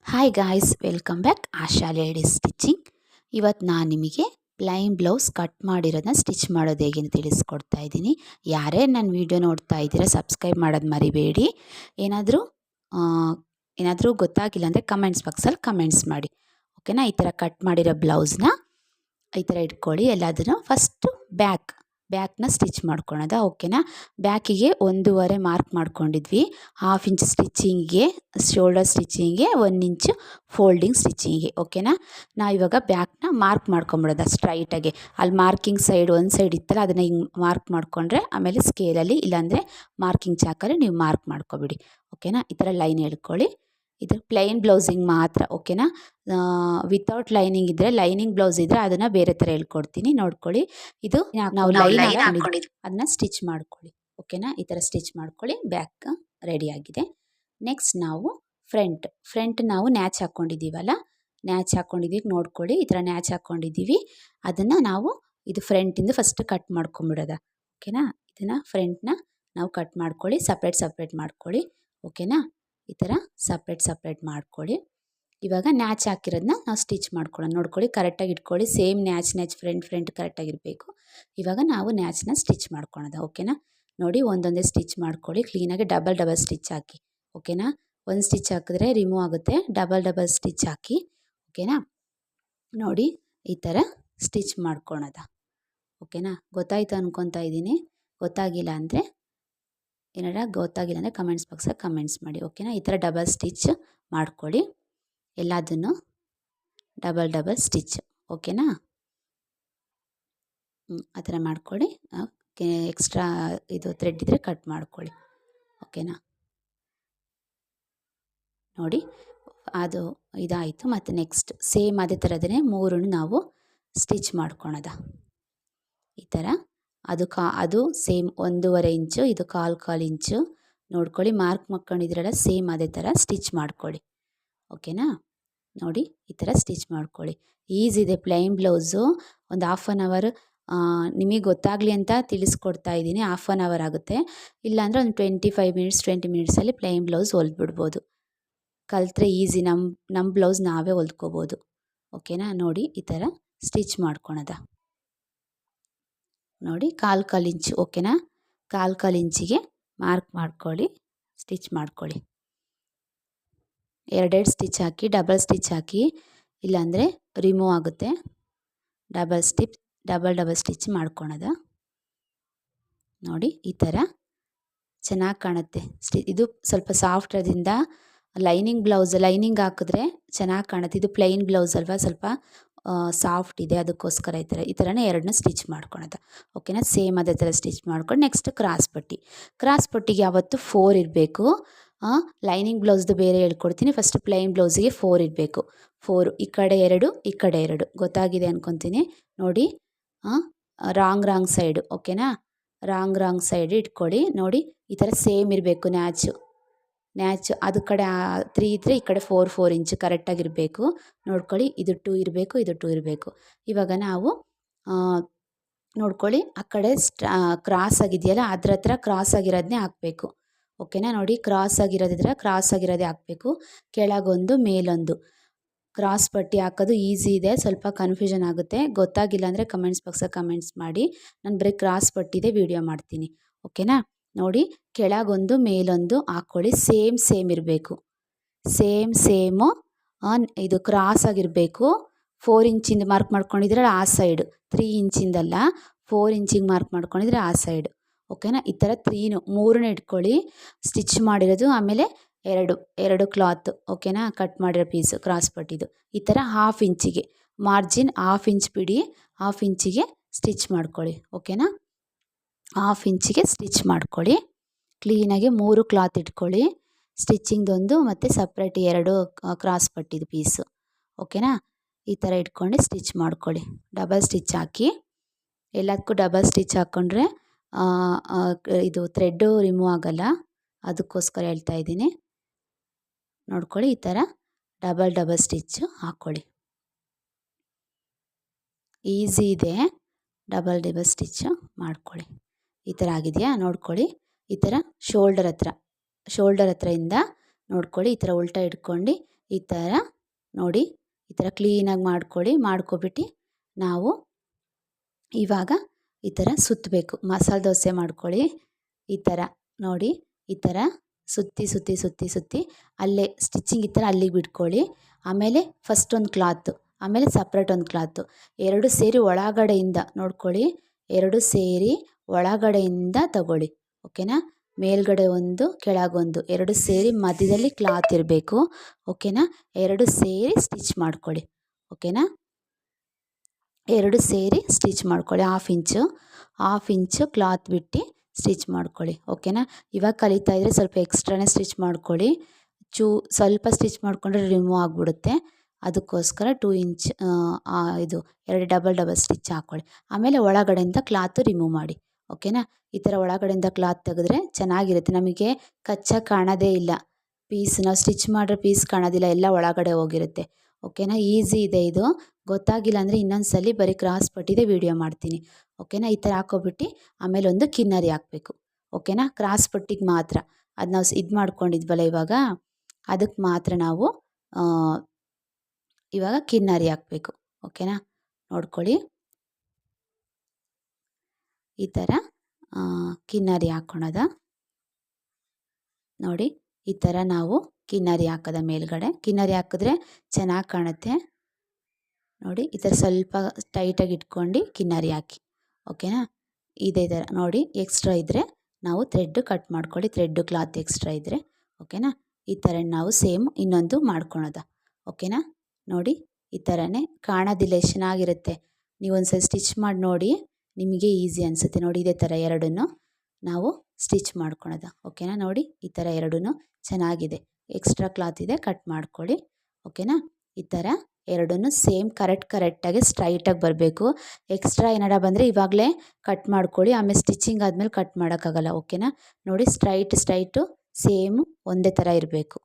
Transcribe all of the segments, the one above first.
Hi guys, welcome back ಆಶಾ ladies stitching. ಇವತ್ತು ನಾನು ನಿಮಗೆ ಪ್ಲೈನ್ ಬ್ಲೌಸ್ ಕಟ್ ಮಾಡಿರೋದನ್ನ ಸ್ಟಿಚ್ ಮಾಡೋದು ಹೇಗೆ ಅಂತ ತಿಳಿಸ್ಕೊಡ್ತಾ ಇದ್ದೀನಿ. ಯಾರೇ ನನ್ನ ವೀಡಿಯೋ ನೋಡ್ತಾ ಇದ್ದೀರಾ ಸಬ್ಸ್ಕ್ರೈಬ್ ಮಾಡೋದು ಮರಿಬೇಡಿ. ಏನಾದರೂ ಏನಾದರೂ ಗೊತ್ತಾಗಿಲ್ಲ ಅಂದರೆ ಕಮೆಂಟ್ಸ್ ಬಾಕ್ಸಲ್ಲಿ ಕಮೆಂಟ್ಸ್ ಮಾಡಿ, ಓಕೆನಾ. ಈ ಥರ ಕಟ್ ಮಾಡಿರೋ ಬ್ಲೌಸ್ನ ಈ ಥರ ಇಟ್ಕೊಳ್ಳಿ. ಎಲ್ಲದನ್ನು ಫಸ್ಟು ಬ್ಯಾಕ್ನ ಸ್ಟಿಚ್ ಮಾಡ್ಕೊಳೋದ, ಓಕೆನಾ. ಬ್ಯಾಕಿಗೆ 1.5 ಮಾರ್ಕ್ ಮಾಡ್ಕೊಂಡಿದ್ವಿ. 1/2 ಇಂಚ್ ಸ್ಟಿಚಿಂಗಿಗೆ, ಶೋಲ್ಡರ್ ಸ್ಟಿಚಿಂಗಿಗೆ, 1 ಇಂಚು ಫೋಲ್ಡಿಂಗ್ ಸ್ಟಿಚಿಂಗಿಗೆ, ಓಕೆನಾ. ನಾವು ಇವಾಗ ಬ್ಯಾಕ್ನ ಮಾರ್ಕ್ ಮಾಡ್ಕೊಂಬಿಡೋದ ಸ್ಟ್ರೈಟಾಗಿ. ಅಲ್ಲಿ ಮಾರ್ಕಿಂಗ್ ಸೈಡ್ ಒಂದು ಸೈಡ್ ಇತ್ತಲ್ಲ, ಅದನ್ನು ಹಿಂಗೆ ಮಾರ್ಕ್ ಮಾಡಿಕೊಂಡ್ರೆ ಆಮೇಲೆ ಸ್ಕೇಲಲ್ಲಿ, ಇಲ್ಲಾಂದರೆ ಮಾರ್ಕಿಂಗ್ ಚಾಕಲ್ಲಿ ನೀವು ಮಾರ್ಕ್ ಮಾಡ್ಕೊಬಿಡಿ, ಓಕೆನಾ. ಈ ಥರ ಲೈನ್ ಹೇಳ್ಕೊಳ್ಳಿ. ಇದು ಪ್ಲೈನ್ ಬ್ಲೌಸಿಂಗ್ ಮಾತ್ರ, ಓಕೆನಾ. ವಿತೌಟ್ ಲೈನಿಂಗ್ ಇದ್ದರೆ, ಲೈನಿಂಗ್ ಬ್ಲೌಸ್ ಇದ್ದರೆ ಅದನ್ನು ಬೇರೆ ಥರ ಹೇಳ್ಕೊಡ್ತೀನಿ, ನೋಡ್ಕೊಳ್ಳಿ. ಇದು ನಾವು ಲೈನ್ ಹಾಕೊಂಡಿದ್ದು ಅದನ್ನ ಸ್ಟಿಚ್ ಮಾಡ್ಕೊಳ್ಳಿ, ಓಕೆನಾ. ಈ ಥರ ಸ್ಟಿಚ್ ಮಾಡ್ಕೊಳ್ಳಿ. ಬ್ಯಾಕ್ ರೆಡಿಯಾಗಿದೆ. ನೆಕ್ಸ್ಟ್ ನಾವು ಫ್ರಂಟ್ ನಾವು ನ್ಯಾಚ್ ಹಾಕ್ಕೊಂಡಿದ್ದೀವಲ್ಲ, ನ್ಯಾಚ್ ಹಾಕ್ಕೊಂಡಿದ್ದೀವಿ ನೋಡ್ಕೊಳ್ಳಿ. ಈ ಥರ ನ್ಯಾಚ್ ಹಾಕ್ಕೊಂಡಿದ್ದೀವಿ. ಅದನ್ನು ನಾವು ಇದು ಫ್ರಂಟಿಂದ ಫಸ್ಟ್ ಕಟ್ ಮಾಡ್ಕೊಂಬಿಡೋದ, ಓಕೆನಾ. ಇದನ್ನು ಫ್ರಂಟ್ನ ನಾವು ಕಟ್ ಮಾಡ್ಕೊಳ್ಳಿ, ಸಪ್ರೇಟ್ ಮಾಡ್ಕೊಳ್ಳಿ, ಓಕೆನಾ. ಈ ಥರ ಸಪ್ರೇಟ್ ಮಾಡ್ಕೊಳ್ಳಿ. ಇವಾಗ ನ್ಯಾಚ್ ಹಾಕಿರೋದನ್ನ ನಾವು ಸ್ಟಿಚ್ ಮಾಡ್ಕೊಳ್ಳೋಣ, ನೋಡ್ಕೊಳ್ಳಿ. ಕರೆಕ್ಟಾಗಿ ಇಟ್ಕೊಳ್ಳಿ. ಸೇಮ್ ನ್ಯಾಚ್ ಫ್ರಂಟ್ ಕರೆಕ್ಟಾಗಿರಬೇಕು. ಇವಾಗ ನಾವು ನ್ಯಾಚನ್ನ ಸ್ಟಿಚ್ ಮಾಡ್ಕೊಳೋದ, ಓಕೆನಾ. ನೋಡಿ, ಒಂದೊಂದೇ ಸ್ಟಿಚ್ ಮಾಡ್ಕೊಳ್ಳಿ ಕ್ಲೀನಾಗಿ. ಡಬಲ್ ಸ್ಟಿಚ್ ಹಾಕಿ, ಓಕೆನಾ. ಒಂದು ಸ್ಟಿಚ್ ಹಾಕಿದ್ರೆ ರಿಮೂವ್ ಆಗುತ್ತೆ, ಡಬಲ್ ಸ್ಟಿಚ್ ಹಾಕಿ, ಓಕೆನಾ. ನೋಡಿ, ಈ ಥರ ಸ್ಟಿಚ್ ಮಾಡ್ಕೊಳೋದ, ಓಕೆನಾ. ಗೊತ್ತಾಯ್ತು ಅನ್ಕೊತಾ ಇದ್ದೀನಿ. ಗೊತ್ತಾಗಿಲ್ಲ ಅಂದರೆ ಕಮೆಂಟ್ಸ್ ಬಾಕ್ಸಲ್ಲಿ ಕಮೆಂಟ್ಸ್ ಮಾಡಿ, ಓಕೆನಾ. ಈ ಥರ ಡಬಲ್ ಸ್ಟಿಚ್ ಮಾಡ್ಕೊಳ್ಳಿ. ಎಲ್ಲದನ್ನು ಡಬಲ್ ಸ್ಟಿಚ್, ಓಕೆನಾ. ಆ ಥರ ಮಾಡ್ಕೊಳ್ಳಿ. ಎಕ್ಸ್ಟ್ರಾ ಇದು ಥ್ರೆಡ್ ಇದ್ದರೆ ಕಟ್ ಮಾಡ್ಕೊಳ್ಳಿ, ಓಕೆನಾ. ನೋಡಿ, ಅದು ಇದಾಯಿತು. ಮತ್ತು ನೆಕ್ಸ್ಟ್ ಸೇಮ್ ಅದೇ ಥರದೇ 3 ನಾವು ಸ್ಟಿಚ್ ಮಾಡ್ಕೊಳೋದ. ಈ ಥರ ಅದು ಸೇಮ್ 1.5 ಇಂಚು, ಇದು ಕಾಲು ಇಂಚು ನೋಡ್ಕೊಳ್ಳಿ. ಮಾರ್ಕ್ ಮಾಡ್ಕೊಂಡಿದ್ರಲ್ಲ, ಸೇಮ್ ಅದೇ ಥರ ಸ್ಟಿಚ್ ಮಾಡ್ಕೊಳ್ಳಿ, ಓಕೆನಾ. ನೋಡಿ, ಈ ಥರ ಸ್ಟಿಚ್ ಮಾಡ್ಕೊಳ್ಳಿ. ಈಸಿ ಇದೆ. ಪ್ಲೈನ್ ಬ್ಲೌಸು ಒಂದು 1/2 ಅವರ್ ನಿಮಗೆ ಗೊತ್ತಾಗಲಿ ಅಂತ ತಿಳಿಸ್ಕೊಡ್ತಾ ಇದ್ದೀನಿ. 1/2 ಅವರ್ ಆಗುತ್ತೆ. ಇಲ್ಲಾಂದರೆ ಒಂದು 20 ಮಿನಿಟ್ಸಲ್ಲಿ ಪ್ಲೈನ್ ಬ್ಲೌಸ್ ಹೊಲ್ದ್ಬಿಡ್ಬೋದು. ಕಲಿತ್ರೆ ಈಸಿ. ನಮ್ಮ ಬ್ಲೌಸ್ ನಾವೇ ಹೊಲ್ದ್ಕೋಬೋದು, ಓಕೆನಾ. ನೋಡಿ, ಈ ಥರ ಸ್ಟಿಚ್ ಮಾಡ್ಕೊಳೋದ. ನೋಡಿ, ಕಾಲು ಇಂಚು, ಓಕೆನಾ. ಕಾಲು ಇಂಚಿಗೆ ಮಾರ್ಕ್ ಮಾಡ್ಕೊಳ್ಳಿ, ಸ್ಟಿಚ್ ಮಾಡ್ಕೊಳ್ಳಿ. 2 ಸ್ಟಿಚ್ ಹಾಕಿ, ಡಬಲ್ ಸ್ಟಿಚ್ ಹಾಕಿ, ಇಲ್ಲಾಂದರೆ ರಿಮೂವ್ ಆಗುತ್ತೆ. ಡಬಲ್ ಸ್ಟಿಚ್ ಮಾಡ್ಕೊಳೋದ. ನೋಡಿ, ಈ ಥರ ಚೆನ್ನಾಗಿ ಕಾಣುತ್ತೆ. ಇದು ಸ್ವಲ್ಪ ಸಾಫ್ಟ್ ಇರೋದ್ರಿಂದ ಲೈನಿಂಗ್ ಹಾಕಿದ್ರೆ ಚೆನ್ನಾಗಿ ಕಾಣುತ್ತೆ. ಇದು ಪ್ಲೈನ್ ಬ್ಲೌಸ್ ಅಲ್ವಾ, ಸ್ವಲ್ಪ ಸಾಫ್ಟ್ ಇದೆ, ಅದಕ್ಕೋಸ್ಕರ ಈ ಥರನೇ 2 ಸ್ಟಿಚ್ ಮಾಡ್ಕೊಳೋದ, ಓಕೆನಾ. ಸೇಮ್ ಅದೇ ಥರ ಸ್ಟಿಚ್ ಮಾಡ್ಕೊಂಡು ನೆಕ್ಸ್ಟ್ ಕ್ರಾಸ್ ಪಟ್ಟಿಗೆ ಯಾವತ್ತು 4 ಇರಬೇಕು. ಲೈನಿಂಗ್ ಬ್ಲೌಸ್ದು ಬೇರೆ ಹೇಳ್ಕೊಡ್ತೀನಿ. ಫಸ್ಟ್ ಪ್ಲೈನ್ ಬ್ಲೌಸಿಗೆ 4 ಇರಬೇಕು. 4 ಈ ಕಡೆ 2 ಈ ಕಡೆ 2 ಗೊತ್ತಾಗಿದೆ ಅನ್ಕೊತೀನಿ. ನೋಡಿ, ರಾಂಗ್ ಸೈಡು, ಓಕೆನಾ. ರಾಂಗ್ ಸೈಡ್ ಇಟ್ಕೊಳ್ಳಿ. ನೋಡಿ, ಈ ಥರ ಸೇಮ್ ಇರಬೇಕು. ನ್ಯಾಚ್ ಅದು ಕಡೆ 3 ಇದ್ದರೆ ಈ ಕಡೆ 4 ಇಂಚು ಕರೆಕ್ಟಾಗಿರಬೇಕು, ನೋಡ್ಕೊಳ್ಳಿ. ಇದು 2 ಇರಬೇಕು, ಇದು 2 ಇರಬೇಕು. ಇವಾಗ ನಾವು ನೋಡ್ಕೊಳ್ಳಿ, ಆ ಕಡೆ ಕ್ರಾಸ್ ಆಗಿದೆಯಲ್ಲ, ಅದ್ರ ಹತ್ರ ಕ್ರಾಸ್ ಆಗಿರೋದನ್ನೇ ಹಾಕಬೇಕು, ಓಕೆನಾ. ನೋಡಿ, ಕ್ರಾಸ್ ಆಗಿರೋದೇ ಹಾಕಬೇಕು. ಕೆಳಗೊಂದು ಮೇಲೊಂದು ಕ್ರಾಸ್ ಪಟ್ಟಿ ಹಾಕೋದು ಈಸಿ ಇದೆ. ಸ್ವಲ್ಪ ಕನ್ಫ್ಯೂಷನ್ ಆಗುತ್ತೆ. ಗೊತ್ತಾಗಿಲ್ಲ ಅಂದರೆ ಕಮೆಂಟ್ಸ್ ಬಾಕ್ಸಲ್ಲಿ ಕಮೆಂಟ್ಸ್ ಮಾಡಿ. ನಾನು ಬರೀ ಕ್ರಾಸ್ ಪಟ್ಟಿದೆ ವಿಡಿಯೋ ಮಾಡ್ತೀನಿ, ಓಕೆನಾ. ನೋಡಿ, ಕೆಳಗೊಂದು ಮೇಲೊಂದು ಹಾಕ್ಕೊಳ್ಳಿ. ಸೇಮ್ ಇರಬೇಕು. ಸೇಮು ಇದು ಕ್ರಾಸ್ ಆಗಿರಬೇಕು. 4 ಇಂಚಿಂದ ಮಾರ್ಕ್ ಮಾಡ್ಕೊಂಡಿದ್ರೆ ಆ ಸೈಡು, 3 ಇಂಚಿಂದಲ್ಲ, 4 ಇಂಚಿಗೆ ಮಾರ್ಕ್ ಮಾಡ್ಕೊಂಡಿದ್ರೆ ಆ ಸೈಡು, ಓಕೆನಾ. ಈ ಥರ 3 ಇಟ್ಕೊಳ್ಳಿ. ಸ್ಟಿಚ್ ಮಾಡಿರೋದು, ಆಮೇಲೆ 2 ಕ್ಲಾತ್, ಓಕೆನಾ. ಕಟ್ ಮಾಡಿರೋ ಪೀಸು ಕ್ರಾಸ್ ಪಟ್ಟಿದು. ಈ ಥರ 1/2 ಇಂಚಿಗೆ ಮಾರ್ಜಿನ್ 1/2 ಇಂಚ್ ಬಿಡಿ. 1/2 ಇಂಚಿಗೆ ಸ್ಟಿಚ್ ಮಾಡ್ಕೊಳ್ಳಿ, ಓಕೆನಾ. 1/2 ಇಂಚಿಗೆ ಸ್ಟಿಚ್ ಮಾಡ್ಕೊಳ್ಳಿ. ಕ್ಲೀನಾಗಿ 3 ಕ್ಲಾತ್ ಇಟ್ಕೊಳ್ಳಿ. ಸ್ಟಿಚಿಂಗ್ದೊಂದು ಮತ್ತು ಸಪ್ರೇಟ್ 2 ಕ್ರಾಸ್ ಪಟ್ಟಿದು ಪೀಸು, ಓಕೆನಾ. ಈ ಥರ ಇಟ್ಕೊಂಡು ಸ್ಟಿಚ್ ಮಾಡ್ಕೊಳ್ಳಿ. ಡಬಲ್ ಸ್ಟಿಚ್ ಹಾಕಿ. ಎಲ್ಲದಕ್ಕೂ ಡಬಲ್ ಸ್ಟಿಚ್ ಹಾಕ್ಕೊಂಡ್ರೆ ಇದು ಥ್ರೆಡ್ಡು ರಿಮೂವ್ ಆಗೋಲ್ಲ, ಅದಕ್ಕೋಸ್ಕರ ಹೇಳ್ತಾ ಇದ್ದೀನಿ. ನೋಡ್ಕೊಳ್ಳಿ, ಈ ಥರ ಡಬಲ್ ಸ್ಟಿಚ್ಚು ಹಾಕ್ಕೊಳ್ಳಿ. ಈಸಿ ಇದೆ. ಡಬಲ್ ಸ್ಟಿಚ್ಚು ಮಾಡ್ಕೊಳ್ಳಿ. ಈ ಥರ ಆಗಿದೆಯಾ ನೋಡ್ಕೊಳ್ಳಿ. ಈ ಥರ ಶೋಲ್ಡರ್ ಹತ್ರದಿಂದ ನೋಡ್ಕೊಳ್ಳಿ. ಈ ಥರ ಉಲ್ಟಾ ಇಟ್ಕೊಂಡು ಈ ಥರ ನೋಡಿ, ಈ ಥರ ಕ್ಲೀನಾಗಿ ಮಾಡ್ಕೊಬಿಟ್ಟು ನಾವು ಇವಾಗ ಈ ಥರ ಸುತ್ತಬೇಕು. ಮಸಾಲೆ ದೋಸೆ ಮಾಡ್ಕೊಳ್ಳಿ. ಈ ಥರ ನೋಡಿ, ಈ ಥರ ಸುತ್ತಿ ಅಲ್ಲೇ ಸ್ಟಿಚಿಂಗ್ ಈ ಥರ ಅಲ್ಲಿಗೆ ಬಿಟ್ಕೊಳ್ಳಿ. ಆಮೇಲೆ ಫಸ್ಟ್ ಒಂದು ಕ್ಲಾತು, ಆಮೇಲೆ ಸಪ್ರೇಟ್ ಒಂದು ಕ್ಲಾತು, ಎರಡು ಸೇರಿ ಒಳಗಡೆಯಿಂದ ನೋಡ್ಕೊಳ್ಳಿ, ಎರಡು ಸೇರಿ ಒಳಗಡೆಯಿಂದ ತಗೊಳ್ಳಿ. ಓಕೆನಾ? ಮೇಲ್ಗಡೆ ಒಂದು ಕೆಳಗೊಂದು ಎರಡು ಸೇರಿ ಮಧ್ಯದಲ್ಲಿ ಕ್ಲಾತ್ ಇರಬೇಕು. ಓಕೆನಾ? ಎರಡು ಸೇರಿ ಸ್ಟಿಚ್ ಮಾಡ್ಕೊಳ್ಳಿ. ಓಕೆನಾ? ಎರಡು ಸೇರಿ ಸ್ಟಿಚ್ ಮಾಡ್ಕೊಳ್ಳಿ. ಹಾಫ್ ಇಂಚು ಕ್ಲಾತ್ ಬಿಟ್ಟು ಸ್ಟಿಚ್ ಮಾಡ್ಕೊಳ್ಳಿ. ಓಕೆನಾ? ಇವಾಗ ಕಲಿತಾ ಇದ್ದರೆ ಸ್ವಲ್ಪ ಎಕ್ಸ್ಟ್ರಾನೇ ಸ್ಟಿಚ್ ಮಾಡ್ಕೊಳ್ಳಿ. ಸ್ವಲ್ಪ ಸ್ಟಿಚ್ ಮಾಡಿಕೊಂಡ್ರೆ ರಿಮೂವ್ ಆಗಿಬಿಡುತ್ತೆ. ಅದಕ್ಕೋಸ್ಕರ 2 ಇಂಚ್ ಇದು ಎರಡು ಡಬಲ್ ಸ್ಟಿಚ್ ಹಾಕ್ಕೊಳ್ಳಿ. ಆಮೇಲೆ ಒಳಗಡೆಯಿಂದ ಕ್ಲಾತು ರಿಮೂವ್ ಮಾಡಿ. ಓಕೆನಾ? ಈ ಥರ ಒಳಗಡೆಯಿಂದ ಕ್ಲಾತ್ ತೆಗೆದ್ರೆ ಚೆನ್ನಾಗಿರುತ್ತೆ. ನಮಗೆ ಕಚ್ಚಾ ಕಾಣೋದೇ ಇಲ್ಲ. ನಾವು ಸ್ಟಿಚ್ ಮಾಡಿರೋ ಪೀಸ್ ಕಾಣೋದಿಲ್ಲ, ಎಲ್ಲ ಒಳಗಡೆ ಹೋಗಿರುತ್ತೆ. ಓಕೆನಾ? ಈಸಿ ಇದೆ ಇದು. ಗೊತ್ತಾಗಿಲ್ಲ ಅಂದರೆ ಇನ್ನೊಂದು ಸಲ ಬರೀ ಕ್ರಾಸ್ ಪಟ್ಟಿದೆ ವಿಡಿಯೋ ಮಾಡ್ತೀನಿ. ಓಕೆನಾ? ಈ ಥರ ಹಾಕ್ಕೊಬಿಟ್ಟು ಆಮೇಲೆ ಒಂದು ಕಿನ್ನರಿ ಹಾಕಬೇಕು. ಓಕೆನಾ? ಕ್ರಾಸ್ ಪಟ್ಟಿಗೆ ಮಾತ್ರ ಅದು ನಾವು ಇದು ಮಾಡ್ಕೊಂಡಿದ್ವಲ್ಲ ಇವಾಗ, ಅದಕ್ಕೆ ಮಾತ್ರ ನಾವು ಇವಾಗ ಕಿನ್ನರಿ ಹಾಕಬೇಕು. ಓಕೆನಾ? ನೋಡ್ಕೊಳ್ಳಿ, ಈ ಥರ ಕಿನ್ನರಿ ಹಾಕ್ಕೊಳೋದ ನೋಡಿ. ಈ ಥರ ನಾವು ಕಿನ್ನರಿ ಹಾಕೋದ ಮೇಲ್ಗಡೆ ಕಿನ್ನರಿ ಹಾಕಿದ್ರೆ ಚೆನ್ನಾಗಿ ಕಾಣುತ್ತೆ ನೋಡಿ. ಈ ಥರ ಸ್ವಲ್ಪ ಟೈಟಾಗಿ ಇಟ್ಕೊಂಡು ಕಿನ್ನರಿ ಹಾಕಿ. ಓಕೆನಾ? ಇದೇ ಥರ ನೋಡಿ. ಎಕ್ಸ್ಟ್ರಾ ಇದ್ದರೆ ನಾವು ಥ್ರೆಡ್ ಕಟ್ ಮಾಡ್ಕೊಳ್ಳಿ, ಥ್ರೆಡ್ ಕ್ಲಾತ್ ಎಕ್ಸ್ಟ್ರಾ ಇದ್ದರೆ. ಓಕೆನಾ? ಈ ಥರ ನಾವು ಸೇಮ್ ಇನ್ನೊಂದು ಮಾಡ್ಕೊಳೋದ. ಓಕೆನಾ? ನೋಡಿ, ಈ ಥರನೇ ಕಾಣೋದಿಲ್ಲ, ಎಷ್ಟು ಚೆನ್ನಾಗಿರುತ್ತೆ. ನೀವು ಒಂದ್ಸಲ ಸ್ಟಿಚ್ ಮಾಡಿ ನೋಡಿ, ನಿಮಗೆ ಈಸಿ ಅನಿಸುತ್ತೆ. ನೋಡಿ, ಇದೇ ಥರ ಎರಡನ್ನೂ ನಾವು ಸ್ಟಿಚ್ ಮಾಡ್ಕೊಳೋದ. ಓಕೆನಾ? ನೋಡಿ, ಈ ಥರ ಎರಡೂ ಚೆನ್ನಾಗಿದೆ. ಎಕ್ಸ್ಟ್ರಾ ಕ್ಲಾತ್ ಇದೆ, ಕಟ್ ಮಾಡ್ಕೊಳ್ಳಿ. ಓಕೆನಾ? ಈ ಥರ ಎರಡನ್ನೂ ಸೇಮ್ ಕರೆಕ್ಟಾಗಿ ಸ್ಟ್ರೈಟಾಗಿ ಬರಬೇಕು. ಎಕ್ಸ್ಟ್ರಾ ಏನಾರ ಬಂದರೆ ಇವಾಗಲೇ ಕಟ್ ಮಾಡ್ಕೊಳ್ಳಿ, ಆಮೇಲೆ ಸ್ಟಿಚಿಂಗ್ ಆದಮೇಲೆ ಕಟ್ ಮಾಡೋಕ್ಕಾಗಲ್ಲ. ಓಕೆನಾ? ನೋಡಿ, ಸ್ಟ್ರೈಟು ಸೇಮು ಒಂದೇ ಥರ ಇರಬೇಕು.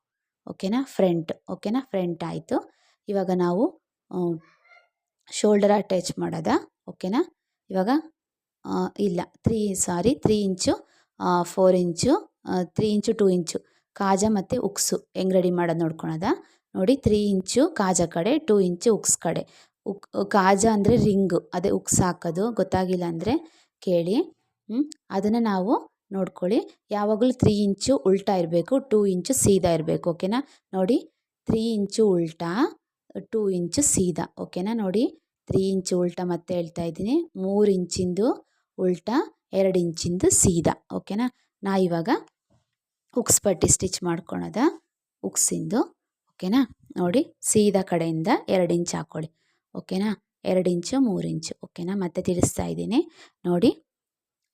ಓಕೆನಾ? ಓಕೆನಾ? ಫ್ರಂಟ್ ಆಯಿತು. ಇವಾಗ ನಾವು ಶೋಲ್ಡರ್ ಅಟ್ಯಾಚ್ ಮಾಡೋದ. ಓಕೆನಾ? ಇವಾಗ ಇಲ್ಲ 3 ಇಂಚು 4 ಇಂಚು 3 ಇಂಚು 2 ಇಂಚು ಕಾಜಾ ಮತ್ತು ಉಕ್ಸು ಹೆಂಗೆ ರೆಡಿ ಮಾಡೋದು ನೋಡ್ಕೊಳೋದ. ನೋಡಿ, 3 ಇಂಚು ಕಾಜಾ ಕಡೆ, 2 ಇಂಚು ಉಕ್ಸ್ ಕಡೆ. ಕಾಜಾ ಅಂದರೆ ರಿಂಗು, ಅದೇ ಉಕ್ಸ್ ಹಾಕೋದು. ಗೊತ್ತಾಗಿಲ್ಲ ಅಂದರೆ ಕೇಳಿ. ಅದನ್ನು ನಾವು ನೋಡ್ಕೊಳ್ಳಿ, ಯಾವಾಗಲೂ 3 ಇಂಚು ಉಲ್ಟಾ ಇರಬೇಕು, 2 ಇಂಚು ಸೀದಾ ಇರಬೇಕು. ಓಕೆನಾ? ನೋಡಿ, 3 ಇಂಚು ಉಲ್ಟಾ, 2 ಇಂಚು ಸೀದಾ. ಓಕೆನಾ? ನೋಡಿ, 3 ಇಂಚು ಉಲ್ಟಾ ಮತ್ತೆ ಹೇಳ್ತಾ ಇದ್ದೀನಿ, 3 ಇಂಚಿಂದು ಉಲ್ಟಾ, 2 ಇಂಚಿಂದು ಸೀದಾ. ಓಕೆನಾ? ನಾ ಇವಾಗ ಉಕ್ಸ್ ಪಟ್ಟಿ ಸ್ಟಿಚ್ ಮಾಡ್ಕೊಳೋದ, ಉಕ್ಸಿಂದು. ಓಕೆನಾ? ನೋಡಿ, ಸೀದಾ ಕಡೆಯಿಂದ 2 ಇಂಚು ಹಾಕ್ಕೊಳ್ಳಿ. ಓಕೆನಾ? 2 ಇಂಚು 3 ಇಂಚು. ಓಕೆನಾ? ಮತ್ತೆ ತಿಳಿಸ್ತಾ ಇದ್ದೀನಿ ನೋಡಿ,